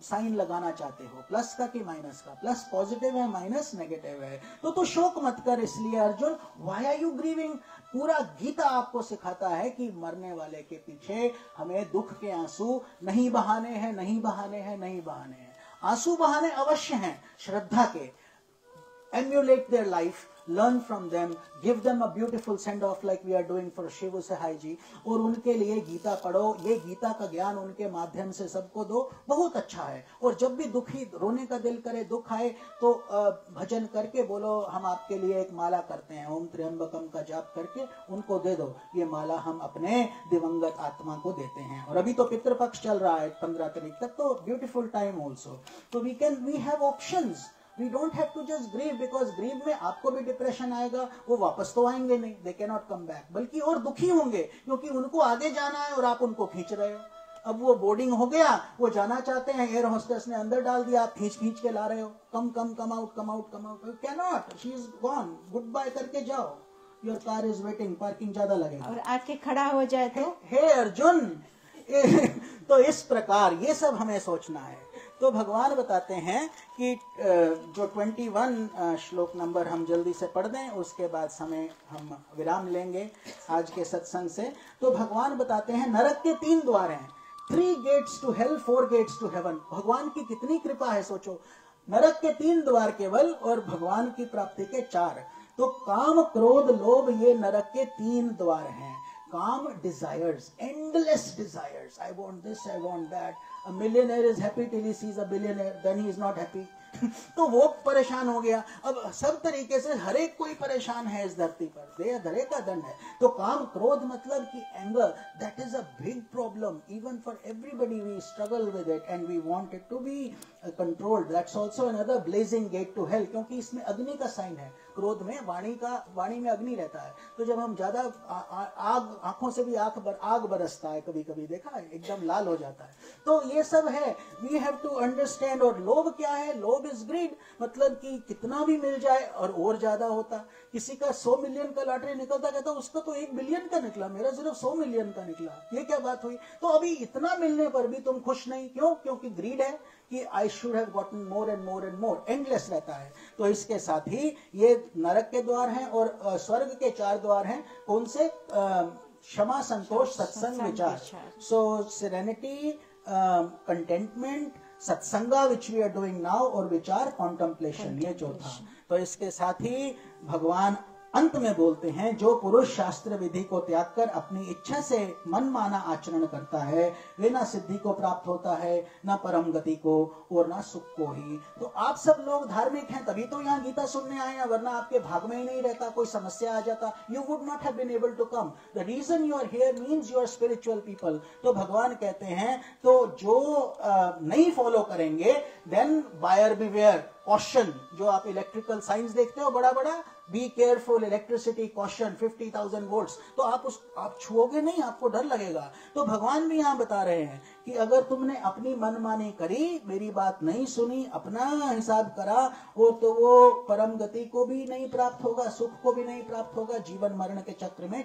[SPEAKER 1] साइन लगाना चाहते हो, प्लस का कि माइनस का। प्लस पॉजिटिव है, माइनस नेगेटिव है। तो शोक मत कर। इसलिए Arjun, why are you grieving? पूरा गीता आपको सिखाता है कि मरने वाले के पीछे हमें दुख के आंसू नहीं बहाने हैं, नहीं बहाने हैं, नहीं बहाने हैं। आंसू बहाने अवश्य हैं श्रद्धा के। Emulate their life, learn from them, give them a beautiful send off like we are doing for Shiv सहाय जी। और उनके लिए गीता पढ़ो, ये गीता का ज्ञान उनके माध्यम से सबको दो, बहुत अच्छा है। और जब भी दुखी, रोने का दिल करे, दुख आए तो भजन करके बोलो, हम आपके लिए एक माला करते हैं, ओम त्र्यंबकम का जाप करके उनको दे दो। ये माला हम अपने दिवंगत आत्मा को देते हैं। और अभी तो पितृपक्ष चल रहा है 15 तारीख तक, तो ब्यूटीफुल टाइम ऑल्सो। तो we have options. We don't have to just grieve, because grieve में आपको भी डिप्रेशन आएगा, वो वापस तो आएंगे नहीं, they cannot come back, बल्कि और दुखी होंगे क्योंकि उनको आगे जाना है और आप उनको खींच रहे हो। अब वो बोर्डिंग हो गया, वो जाना चाहते हैं, एयर होस्टेस ने अंदर डाल दिया, आप खींच के ला रहे हो, come out, can not, she is gone, goodbye करके जाओ, your car is waiting, parking ज्यादा लगेगा।
[SPEAKER 2] और आके खड़ा हो जाए तो
[SPEAKER 1] हे अर्जुन तो इस प्रकार ये सब हमें सोचना है। तो भगवान बताते हैं कि जो 21 श्लोक नंबर हम जल्दी से पढ़ दें, उसके बाद समय हम विराम लेंगे आज के सत्संग से। तो भगवान बताते हैं नरक के 3 द्वार हैं, 3 gates to hell, 4 gates to heaven। भगवान की कितनी कृपा है सोचो, नरक के 3 द्वार केवल और भगवान की प्राप्ति के 4। तो काम, क्रोध, लोभ, ये नरक के 3 द्वार हैं। काम, desires, endless desires, I want this, I want that। A millionaire is happy till he sees a billionaire, then he is not happy। तो वो परेशान हो गया। अब सब तरीके से हर एक कोई परेशान है इस धरती पर, दरे का दंड है। तो काम, क्रोध मतलब कि anger, that is a big problem even for everybody. We struggle with it and we want it to be controlled. That's also another blazing gate to hell, क्योंकि इसमें अग्नि का साइन है। क्रोध में वाणी में अग्नि रहता है। तो जब हम ज्यादा आग, आंखों से भी आग बरसता है, कभी कभी देखा है, एकदम लाल हो जाता है। तो ये सब है, वी हैव टू अंडरस्टैंड। और लोभ क्या है? लोभ इज ग्रीड, मतलब कि कितना भी मिल जाए और ज्यादा होता। किसी का 100 मिलियन का लॉटरी निकलता, कहता उसका तो 1 बिलियन का निकला, मेरा सिर्फ 100 मिलियन का निकला, ये क्या बात हुई? तो अभी इतना मिलने पर भी तुम खुश नहीं, क्यों? क्योंकि ग्रीड है कि I should have gotten more and more and more, endless रहता है। तो इसके साथ ही ये नरक के द्वार हैं और स्वर्ग के 4 द्वार हैं। कौन से? क्षमा, संतोष, सत्संग, विचार। So serenity, contentment, satsanga which we are doing now, और विचार, कॉन्टेम्पलेशन, ये चौथा। तो इसके साथ ही भगवान अंत में बोलते हैं, जो पुरुष शास्त्र विधि को त्याग कर अपनी इच्छा से मनमाना आचरण करता है, वे न सिद्धि को प्राप्त होता है, न परम गति को, और न सुख को ही। तो आप सब लोग धार्मिक हैं, तभी तो यहाँ गीता सुनने आए हैं, वरना आपके भाग में ही नहीं रहता, कोई समस्या आ जाता, you would not have been able to come. The reason you are here means you are spiritual people. तो भगवान कहते हैं, तो जो नहीं फॉलो करेंगे, देन बायर बिवेयर, कॉशन। जो आप इलेक्ट्रिकल साइंस देखते हो बड़ा बड़ा, be careful, electricity caution 50,000 volts, तो आप छुओगे नहीं, आपको डर लगेगा। तो भगवान भी यहाँ बता रहे हैं कि अगर तुमने अपनी मनमानी करी, मेरी बात नहीं सुनी, अपना हिसाब करा, वो तो वो परम गति को भी नहीं प्राप्त होगा, सुख को भी नहीं प्राप्त होगा, जीवन मरण के चक्र में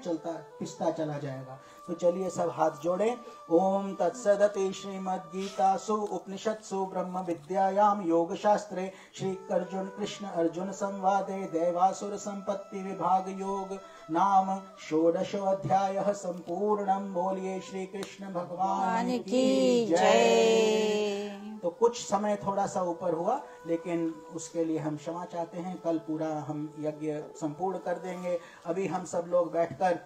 [SPEAKER 1] पिसता चला जाएगा। तो चलिए सब हाथ जोड़े। ओम तत्सदति श्रीमद्गीतासु उपनिषत्सु ब्रह्म विद्यायाम योग शास्त्रे श्री अर्जुन कृष्ण अर्जुन संवादे दैवासुर संपत्ति विभाग योग नाम षोडशोऽध्यायः संपूर्णम्। बोलिए श्री कृष्ण भगवान की जय। तो कुछ समय थोड़ा सा ऊपर हुआ, लेकिन उसके लिए हम क्षमा चाहते हैं। कल पूरा हम यज्ञ संपूर्ण कर देंगे। अभी हम सब लोग बैठकर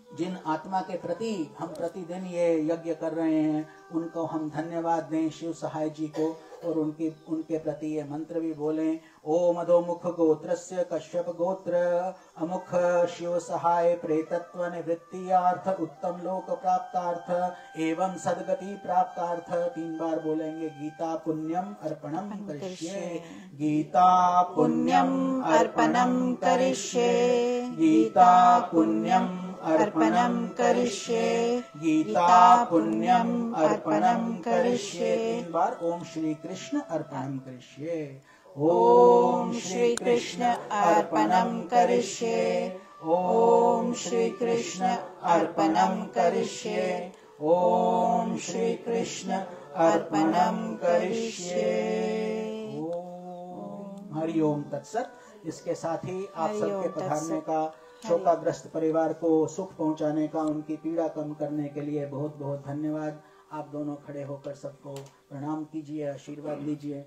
[SPEAKER 1] जिन आत्मा के प्रति हम प्रतिदिन ये यज्ञ कर रहे हैं, उनको हम धन्यवाद दें, शिव सहाय जी को, और उनके प्रति ये मंत्र भी बोलें। ओम अधोमुख गोत्रस्य कश्यप गोत्र अमुख शिव सहाय प्रेतत्व निवृत्तियार्थ उत्तम लोक प्राप्तार्थ एवं सदगति प्राप्तार्थ 3 बार बोलेंगे। गीता पुण्यम अर्पणम करिष्ये, गीता पुण्यम अर्पणम करिष्ये, गीता पुण्यम अर्पणम करिष्ये, गीता पुण्यम अर्पणम करिष्ये। 3 बार ओम श्री कृष्ण अर्पणम करिष्ये, ओम श्री कृष्ण अर्पणम करिष्ये, ओम श्री कृष्ण अर्पणम करिष्ये, ओम श्री कृष्ण अर्पणम करिष्ये। ओम हरि ओम तत्सत। इसके साथ ही आप सबके पधारने का, शोकाग्रस्त परिवार को सुख पहुंचाने का, उनकी पीड़ा कम करने के लिए बहुत बहुत धन्यवाद। आप दोनों खड़े होकर सबको प्रणाम कीजिए, आशीर्वाद लीजिए।